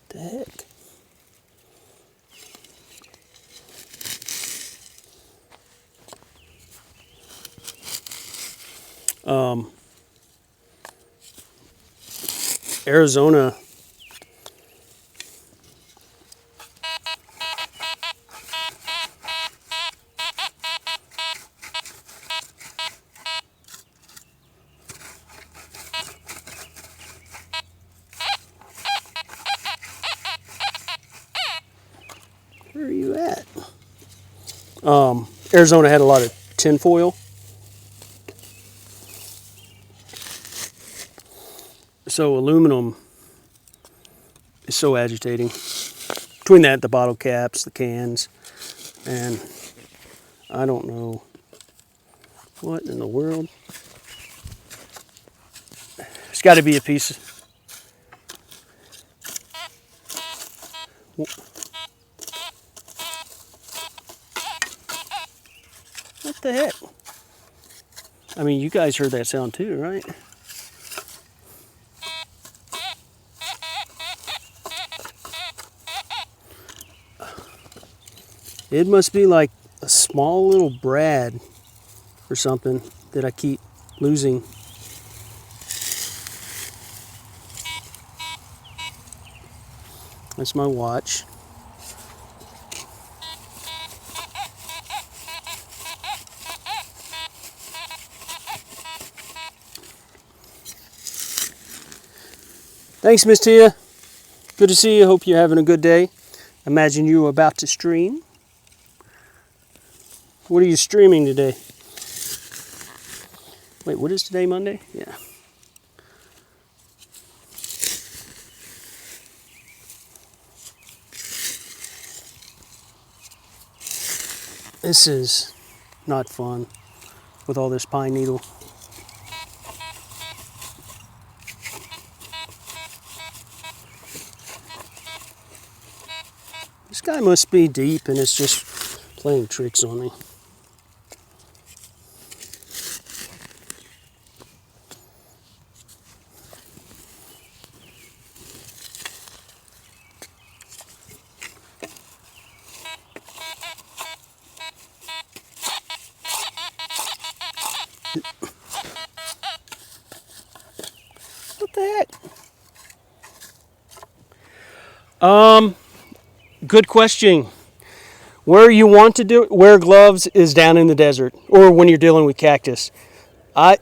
The heck? Arizona. Where are you at? Arizona had a lot of tinfoil. So aluminum is so agitating. Between that, the bottle caps, the cans, and I don't know what in the world. There's got to be a piece. What the heck? I mean, you guys heard that sound too, right? It must be like a small little brad or something that I keep losing. That's my watch. Thanks, Miss Tia. Good to see you. Hope you're having a good day. Imagine you were about to stream. What are you streaming today? Wait, what is today, Monday? Yeah. This is not fun with all this pine needle. This guy must be deep and it's just playing tricks on me. What the heck? Good question. Where you want to do it, wear gloves is down in the desert or when you're dealing with cactus. I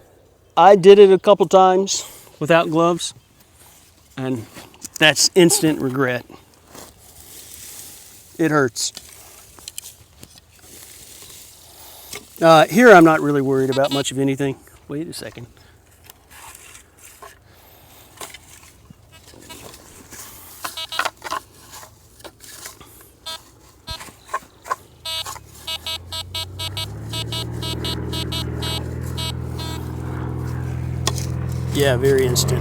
did it a couple times without gloves and that's instant regret. It hurts. Here I'm not really worried about much of anything. Wait a second. Yeah, very instant.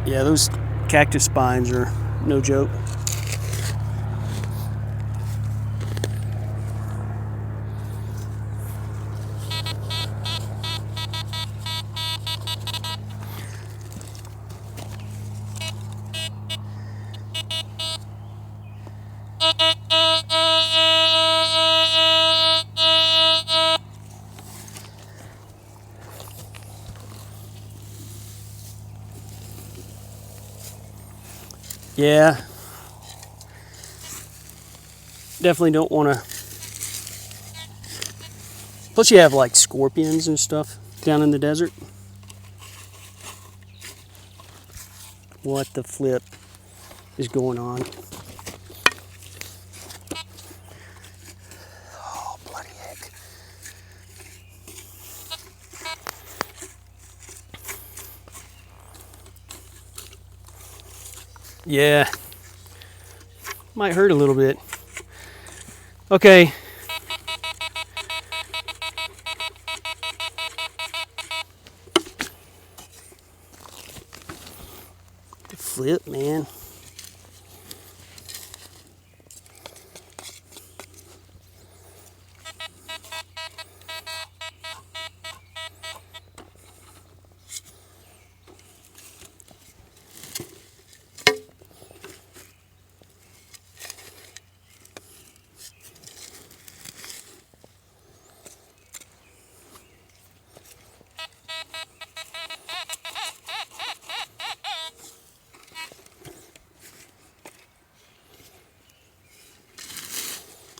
Yeah, those cactus spines are no joke. Yeah. Definitely don't want to. Plus you have like scorpions and stuff down in the desert. What the flip is going on? Oh, bloody heck. Yeah. Might hurt a little bit. Okay. The flip, man.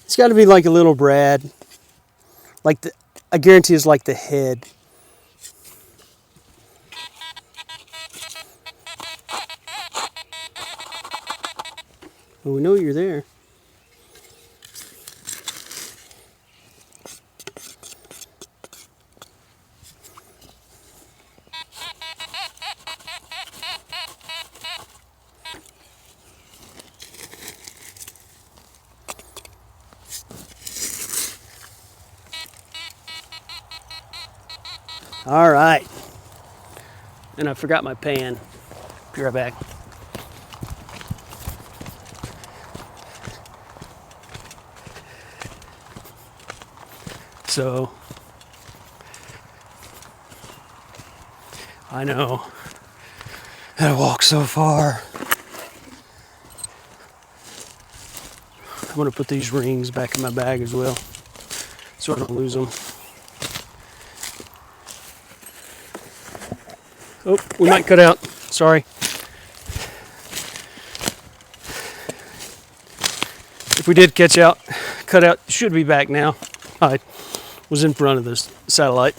It's got to be like a little Brad. Like I guarantee it's like the head. Well, we know you're there. All right. And I forgot my pan. Be right back. So, I know. I walked so far. I'm going to put these rings back in my bag as well, so I don't lose them. Oh, we might cut out. Sorry. If we did cut out, should be back now. I was in front of this satellite.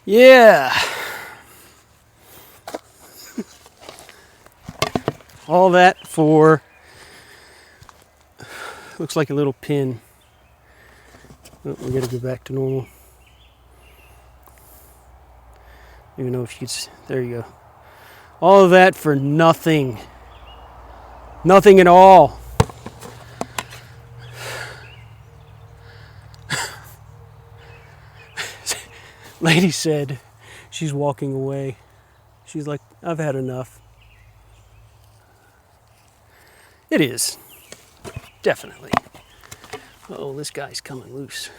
Yeah. All that for, looks like a little pin. Oh, we gotta go back to normal. I don't even know if you could, there you go. All of that for nothing. Nothing at all. Lady said she's walking away. She's like, I've had enough. It is. Definitely. Oh, this guy's coming loose.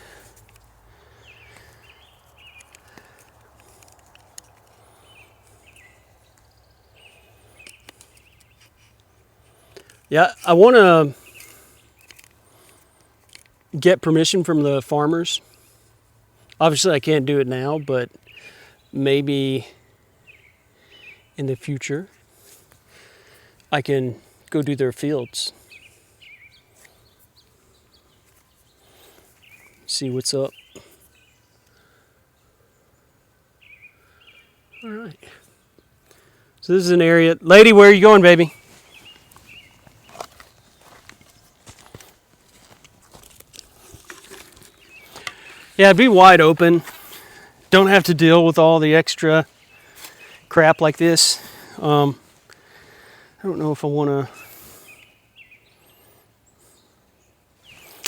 Yeah, I want to get permission from the farmers. Obviously, I can't do it now, but maybe in the future, I can go do their fields. See what's up. All right. So this is an area. Lady, where are you going, baby? Yeah, it'd be wide open. Don't have to deal with all the extra crap like this. I don't know if I want to.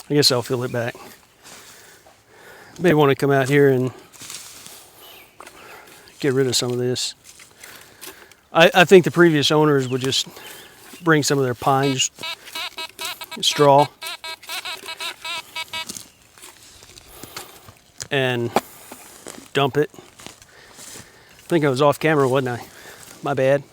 I guess I'll fill it back. May want to come out here and get rid of some of this. I think the previous owners would just bring some of their pine straw and dump it. I think I was off camera, wasn't I? My bad.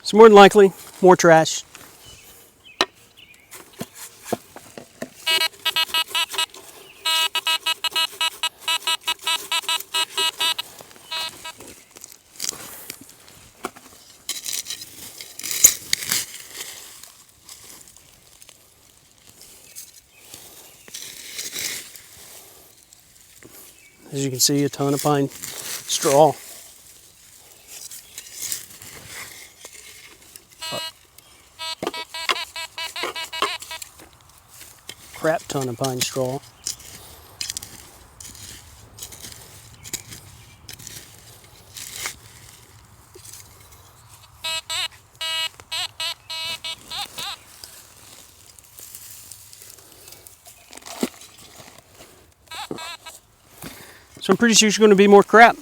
So more than likely, more trash. As you can see, a ton of pine straw. Crap ton of pine straw. So I'm pretty sure there's going to be more crap.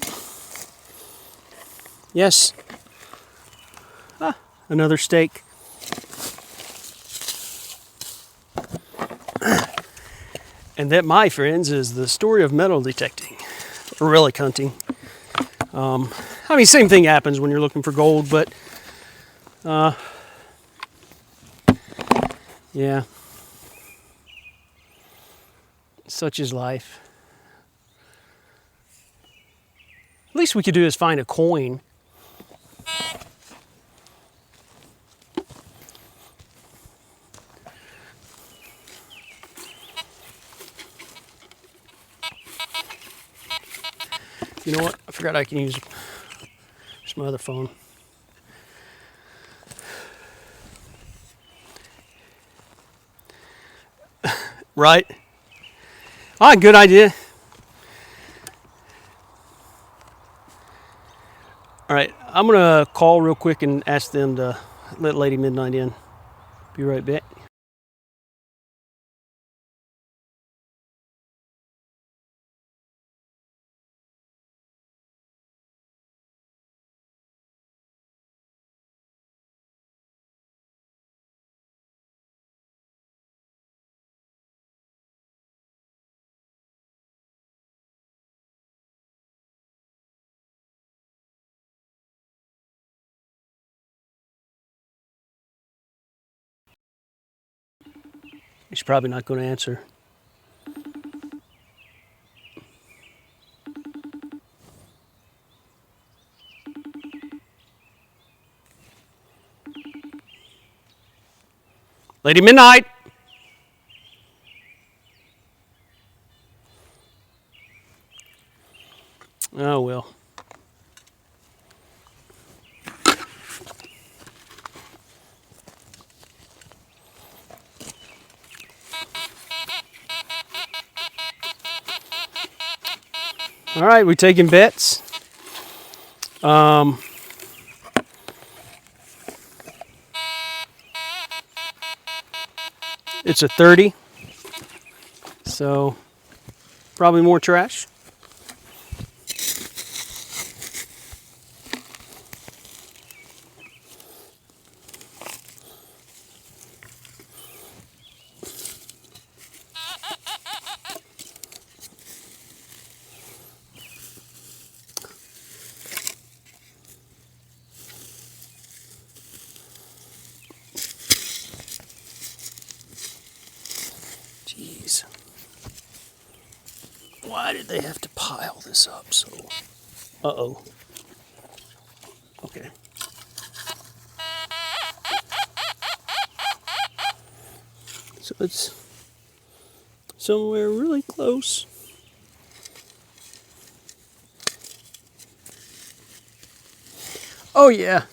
Yes. Ah, another steak. And that, my friends, is the story of metal detecting, or relic hunting. I mean, same thing happens when you're looking for gold, but yeah, such is life. At least we could do is find a coin. You know what? I forgot I can use my other phone. Right? Ah, good idea. All right, I'm gonna call real quick and ask them to let Lady Midnight in. Be right back. He's probably not going to answer. Lady Midnight! Oh, well. All right, we taking bets. It's a 30, so probably more trash. Jeez. Why did they have to pile this up so? Uh-oh. Okay. So it's somewhere really close. Oh yeah.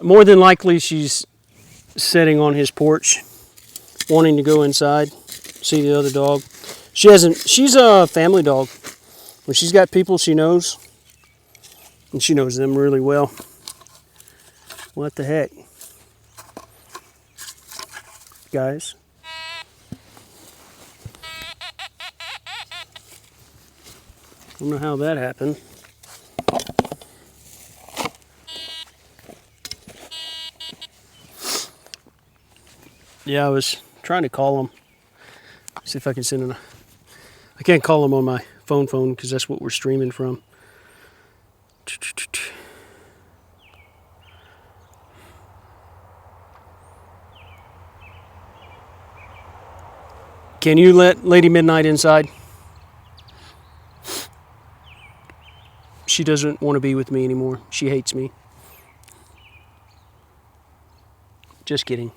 More than likely she's sitting on his porch wanting to go inside, see the other dog. She's a family dog. When she's got people she knows, and she knows them really well. What the heck? Guys. I don't know how that happened. Yeah, I was trying to call them. See if I can send I can't call them on my phone because that's what we're streaming from. Can you let Lady Midnight inside? She doesn't want to be with me anymore. She hates me. Just kidding.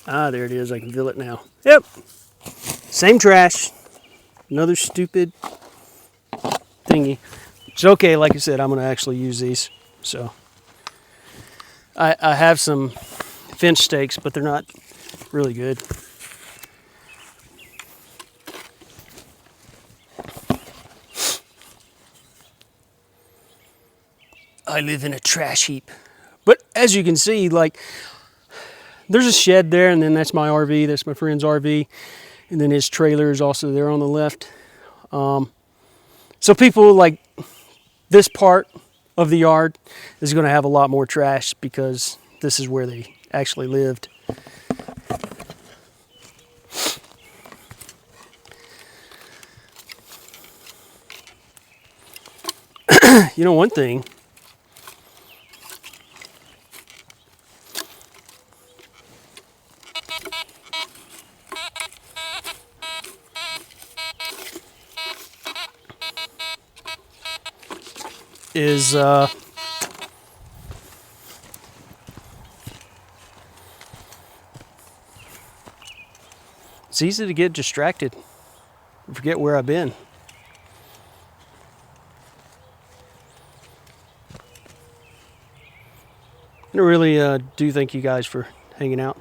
Ah, there it is. I can feel it now. Yep. Same trash. Another stupid thingy. It's okay. Like I said, I'm going to actually use these. So I have some finch steaks, but they're not really good. I live in a trash heap. But as you can see, like, there's a shed there, and then that's my RV. That's my friend's RV. And then his trailer is also there on the left. So people, like, this part of the yard is going to have a lot more trash because this is where they actually lived. You know, one thing. Is it's easy to get distracted and forget where I've been. I really do thank you guys for hanging out.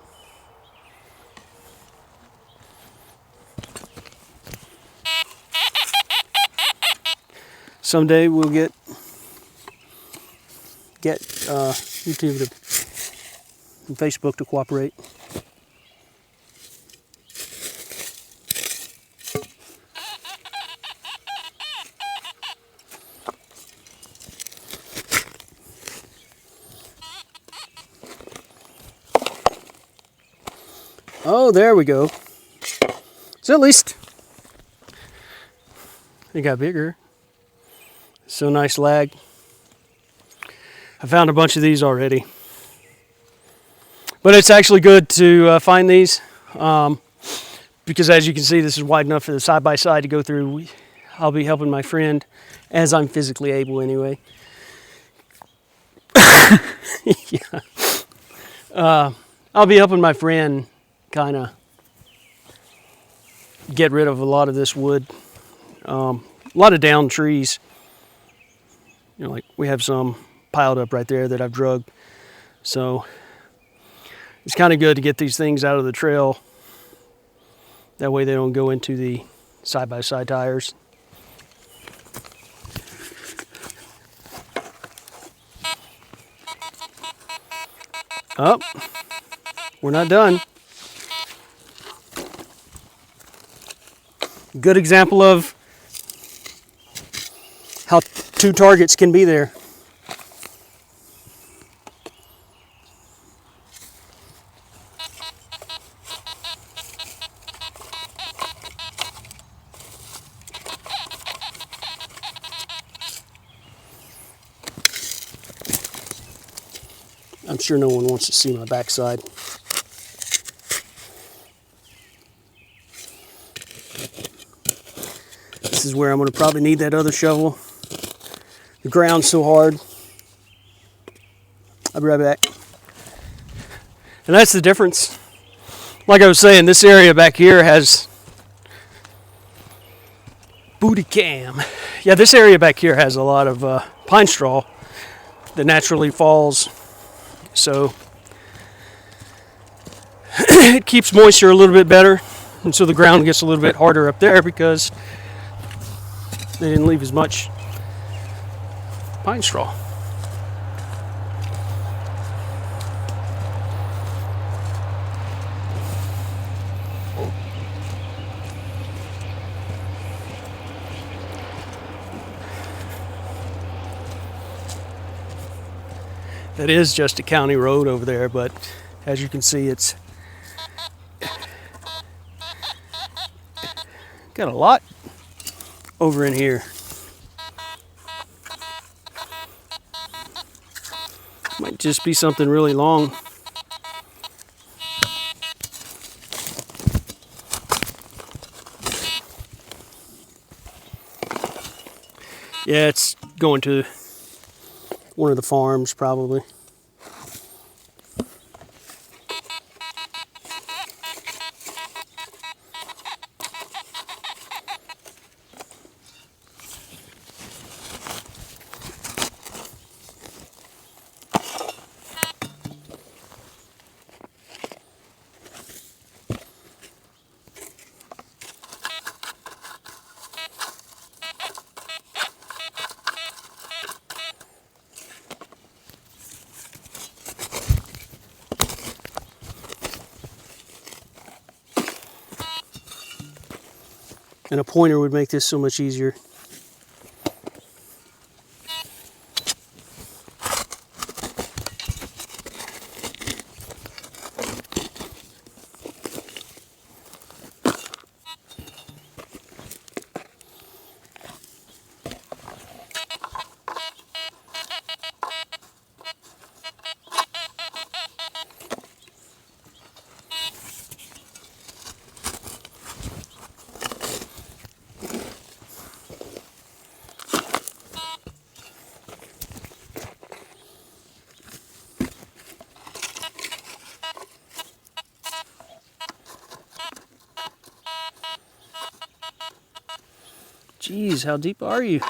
Someday we'll get YouTube and Facebook to cooperate. Oh, there we go. So at least it got bigger. So nice lag. I found a bunch of these already. But it's actually good to find these because as you can see, this is wide enough for the side-by-side to go through. I'll be helping my friend as I'm physically able anyway. Yeah. I'll be helping my friend kind of get rid of a lot of this wood. A lot of downed trees. You know, like we have some piled up right there that I've drugged. So it's kind of good to get these things out of the trail. That way they don't go into the side-by-side tires. Oh, we're not done. Good example of how two targets can be there. I'm sure no one wants to see my backside. This is where I'm going to probably need that other shovel. The ground's so hard. I'll be right back. And that's the difference. Like I was saying, this area back here has booty cam. Yeah, this area back here has a lot of pine straw that naturally falls. So it keeps moisture a little bit better. And so the ground gets a little bit harder up there because they didn't leave as much pine straw. That is just a county road over there, but as you can see, it's got a lot over in here. Might just be something really long. Yeah, it's going to one of the farms probably. And a pointer would make this so much easier. Jeez, how deep are you?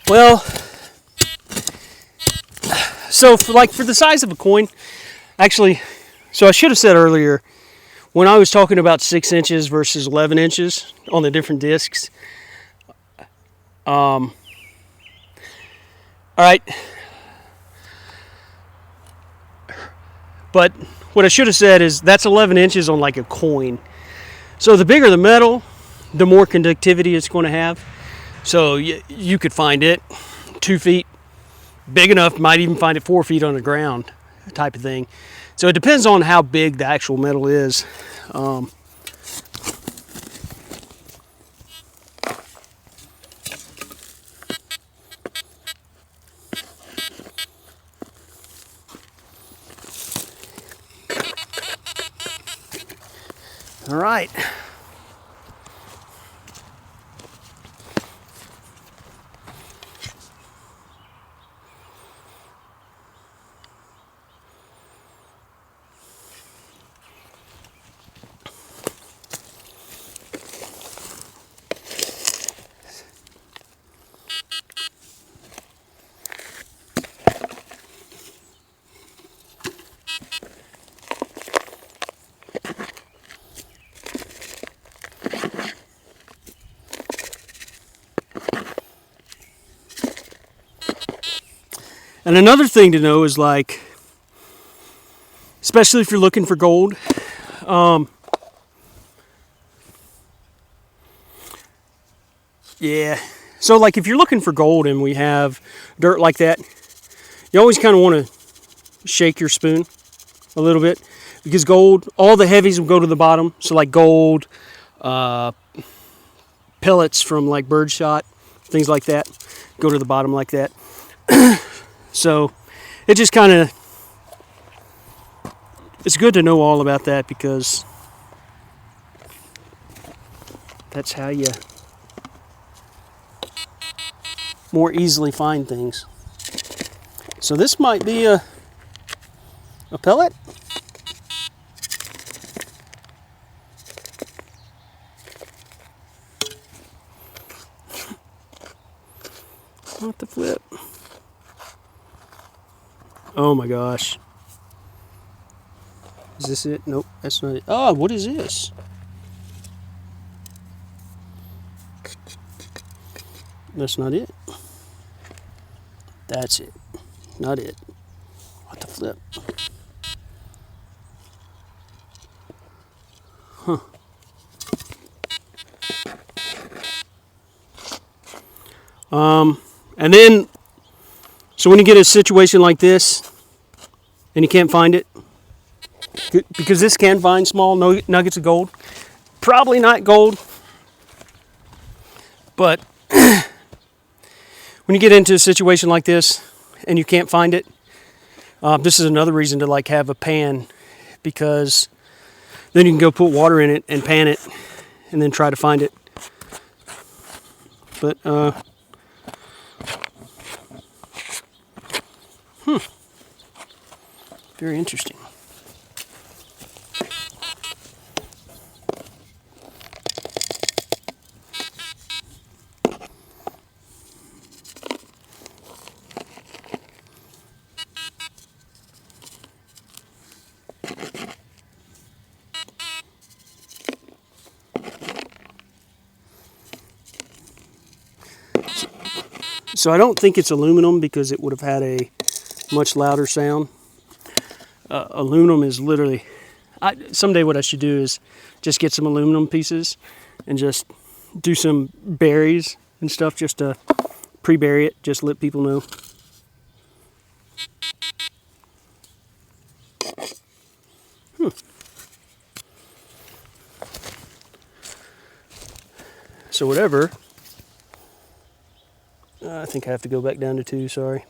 Well, so for the size of a coin, actually, so I should have said earlier, when I was talking about 6 inches versus 11 inches on the different discs, all right, but what I should have said is that's 11 inches on like a coin. So the bigger the metal, the more conductivity it's going to have. So you could find it 2 feet, big enough, might even find it 4 feet on the ground type of thing. So it depends on how big the actual metal is. All right. And another thing to know is, like, especially if you're looking for gold, yeah. So like if you're looking for gold and we have dirt like that, you always kind of want to shake your spoon a little bit, because gold, all the heavies will go to the bottom. So like gold, pellets from like birdshot, things like that, go to the bottom like that. So it just kind of, it's good to know all about that, because that's how you more easily find things. So this might be a pellet. What the flip? Oh my gosh. Is this it? Nope, that's not it. Oh, what is this? That's not it. That's it. Not it. What the flip? Huh. And then, so when you get a situation like this, and you can't find it, because this can find small nuggets of gold, probably not gold, but when you get into a situation like this and you can't find it, this is another reason to like have a pan, because then you can go put water in it and pan it and then try to find it. But very interesting. So I don't think it's aluminum, because it would have had a much louder sound. Aluminum is literally, someday what I should do is just get some aluminum pieces and just do some berries and stuff, just to pre-bury it, just let people know. So whatever, I think I have to go back down to 2, sorry.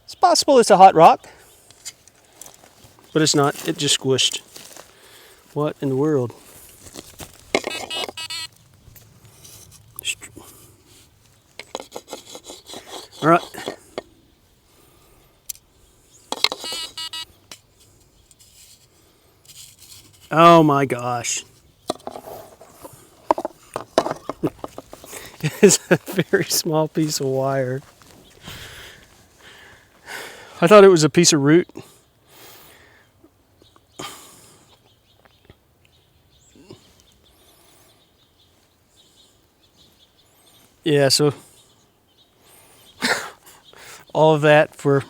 It's possible it's a hot rock, but it's not, it just squished. What in the world? All right. Oh my gosh. It's a very small piece of wire. I thought it was a piece of root. Yeah, so all of that for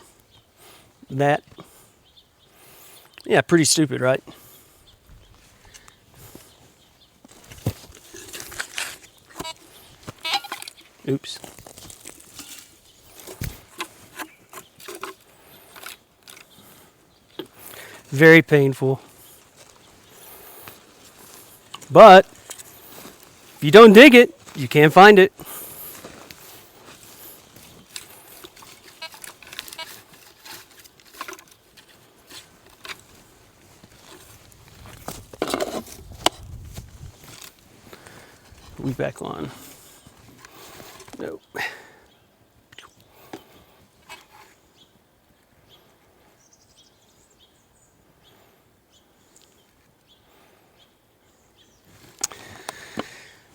that. Yeah, pretty stupid, right? Oops. Very painful. But if you don't dig it, you can't find it. We back on. Nope.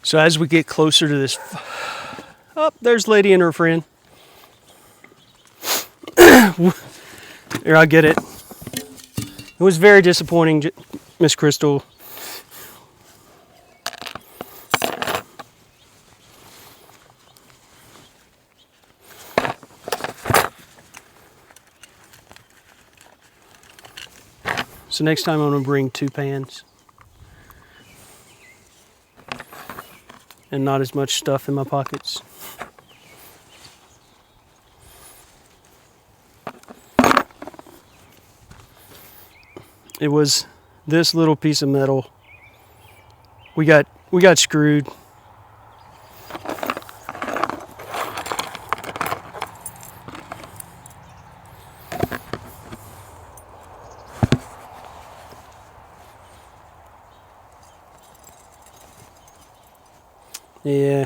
So as we get closer to this, oh, there's Lady and her friend. Here, I'll get it. It was very disappointing, Miss Crystal. So next time I'm going to bring 2 pans. And not as much stuff in my pockets. It was this little piece of metal. We got screwed. Yeah.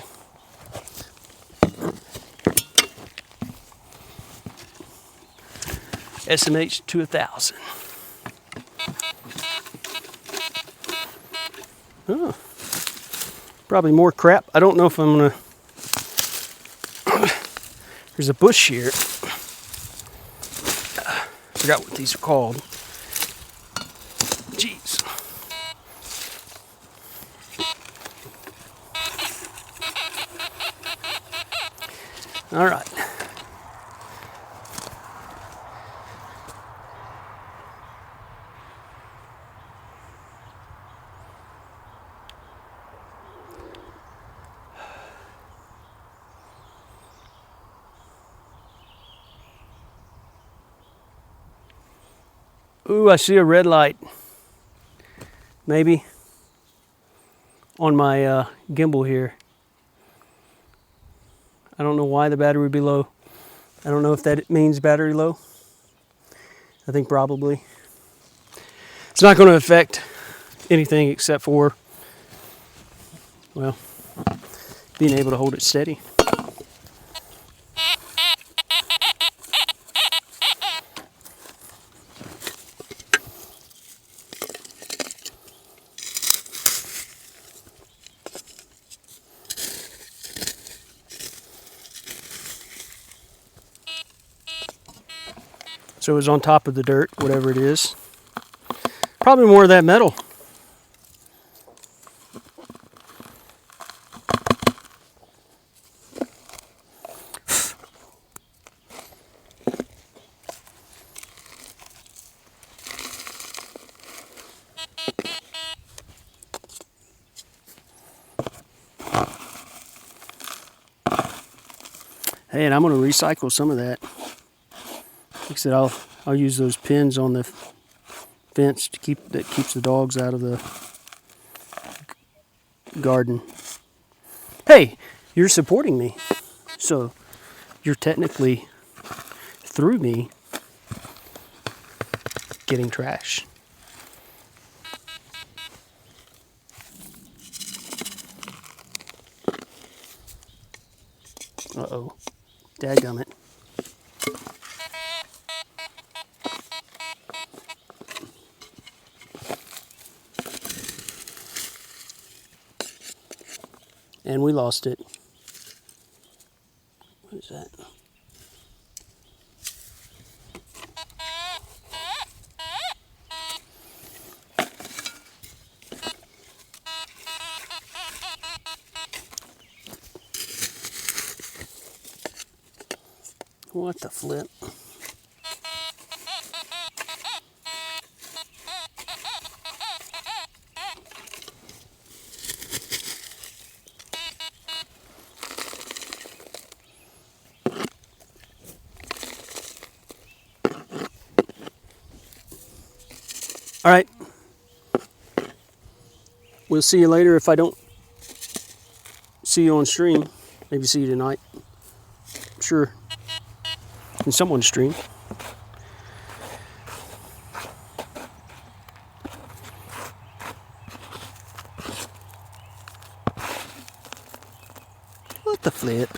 SMH to 1,000. Oh, probably more crap. I don't know if I'm gonna. There's a bush here. Forgot what these are called. Jeez. All right. Ooh, I see a red light. Maybe on my gimbal here. I don't know why the battery would be low. I don't know if that means battery low. I think probably. It's not going to affect anything except for, well, being able to hold it steady. So it was on top of the dirt, whatever it is. Probably more of that metal. Hey, and I'm going to recycle some of that. Like I said, I'll use those pins on the fence to keeps the dogs out of the garden. Hey, you're supporting me, so you're technically through me getting trash. Uh-oh. Dadgummit. And we lost it. What is that? What the flip? All right. We'll see you later if I don't see you on stream. Maybe see you tonight. Sure. In someone's stream. What the flip?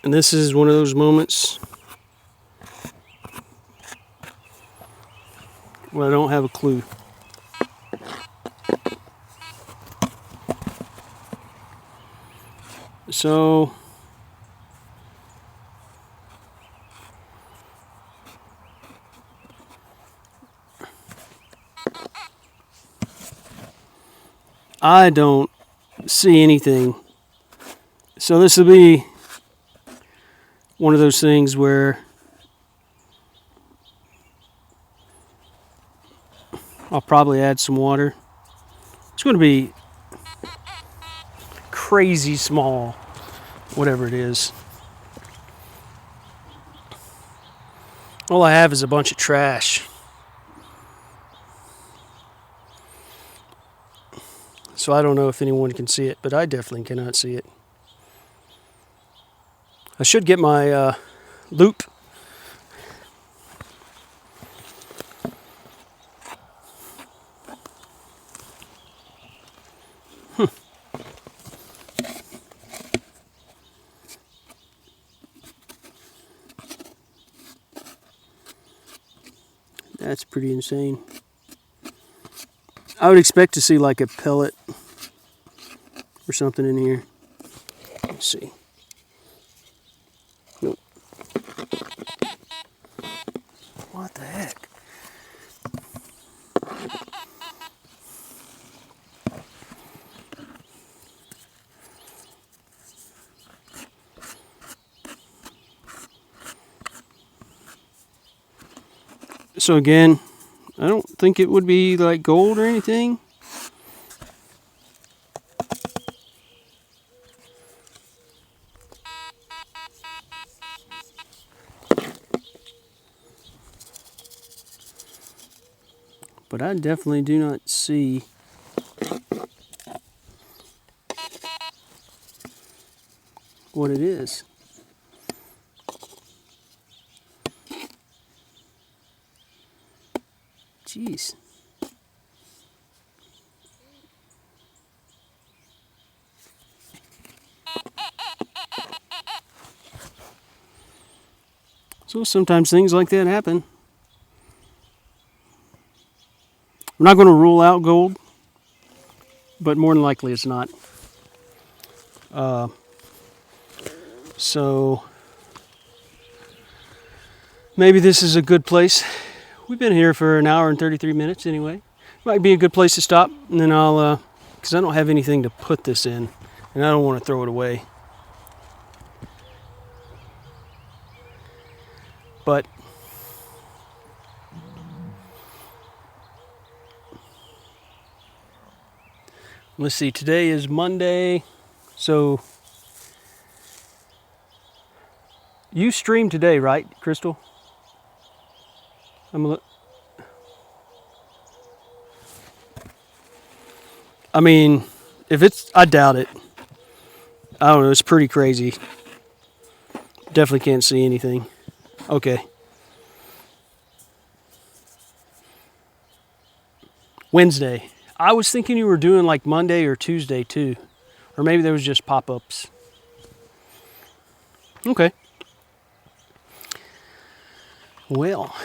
And this is one of those moments where I don't have a clue. So I don't see anything. So this will be one of those things where I'll probably add some water. It's going to be crazy small, whatever it is. All I have is a bunch of trash. So I don't know if anyone can see it, but I definitely cannot see it. I should get my loop. That's pretty insane. I would expect to see like a pellet or something in here. Let's see. Nope. What the heck? So again, I don't think it would be like gold or anything. But I definitely do not see what it is. Jeez. So sometimes things like that happen. I'm not going to rule out gold, but more than likely it's not. So maybe this is a good place. We've been here for an hour and 33 minutes anyway. Might be a good place to stop, and then I'll, because I don't have anything to put this in, and I don't want to throw it away. But let's see, today is Monday, so you streamed today, right, Crystal? I mean, if it's, I doubt it. I don't know, it's pretty crazy. Definitely can't see anything. Okay. Wednesday. I was thinking you were doing like Monday or Tuesday too. Or maybe there was just pop-ups. Okay. Well,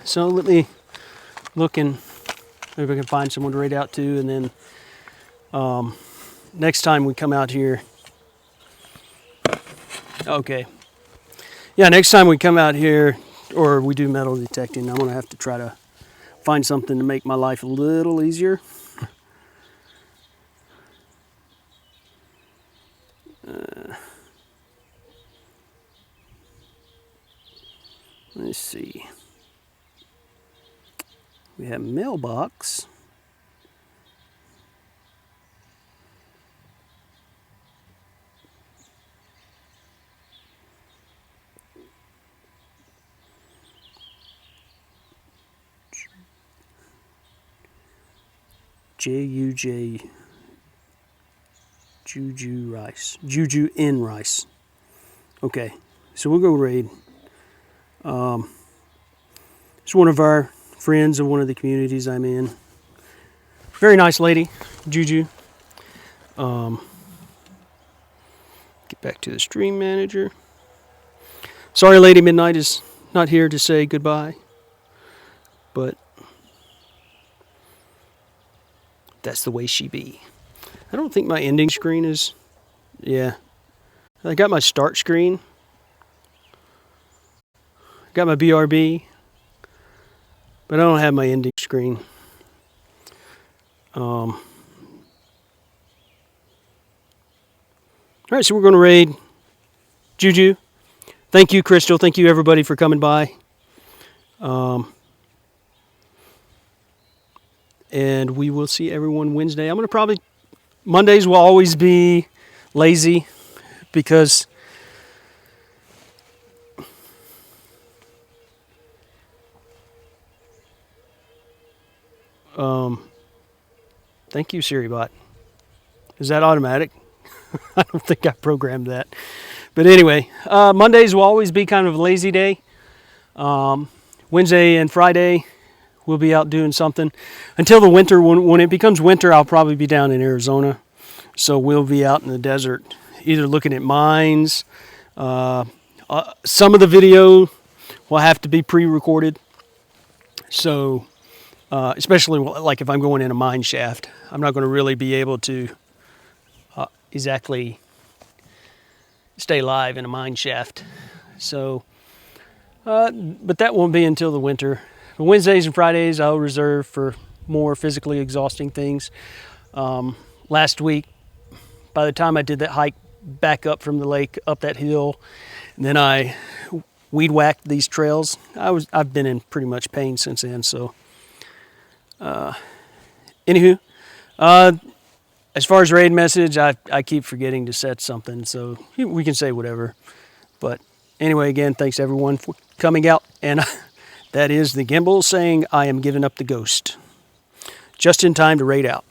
so let me look and maybe I can find someone to raid out to, and then next time we come out here. Okay. Yeah, next time we come out here or we do metal detecting, I'm going to have to try to find something to make my life a little easier. Let's see. We have mailbox. Juju rice. Juju in rice. Okay, so we'll go raid. It's one of our friends of one of the communities I'm in. Very nice lady, Juju. Get back to the stream manager. Sorry, Lady Midnight is not here to say goodbye, but that's the way she be. I don't think my ending screen is, yeah. I got my start screen. Got my BRB. But I don't have my ending screen. All right, so we're going to raid Juju. Thank you, Crystal. Thank you, everybody, for coming by. And we will see everyone Wednesday. I'm going to probably... Mondays will always be lazy because... thank you, SiriBot. Is that automatic? I don't think I programmed that. But anyway, Mondays will always be kind of a lazy day. Wednesday and Friday, we'll be out doing something. Until the winter, when it becomes winter, I'll probably be down in Arizona. So we'll be out in the desert, either looking at mines. Some of the video will have to be pre-recorded. So, especially like if I'm going in a mine shaft, I'm not going to really be able to exactly stay live in a mine shaft. So, but that won't be until the winter. But Wednesdays and Fridays I'll reserve for more physically exhausting things. Last week, by the time I did that hike back up from the lake, up that hill, and then I weed whacked these trails, I've been in pretty much pain since then. So, anywho, as far as raid message, I keep forgetting to set something, so we can say whatever. But anyway, again, thanks everyone for coming out. And that is the gimbal saying, I am giving up the ghost. Just in time to raid out.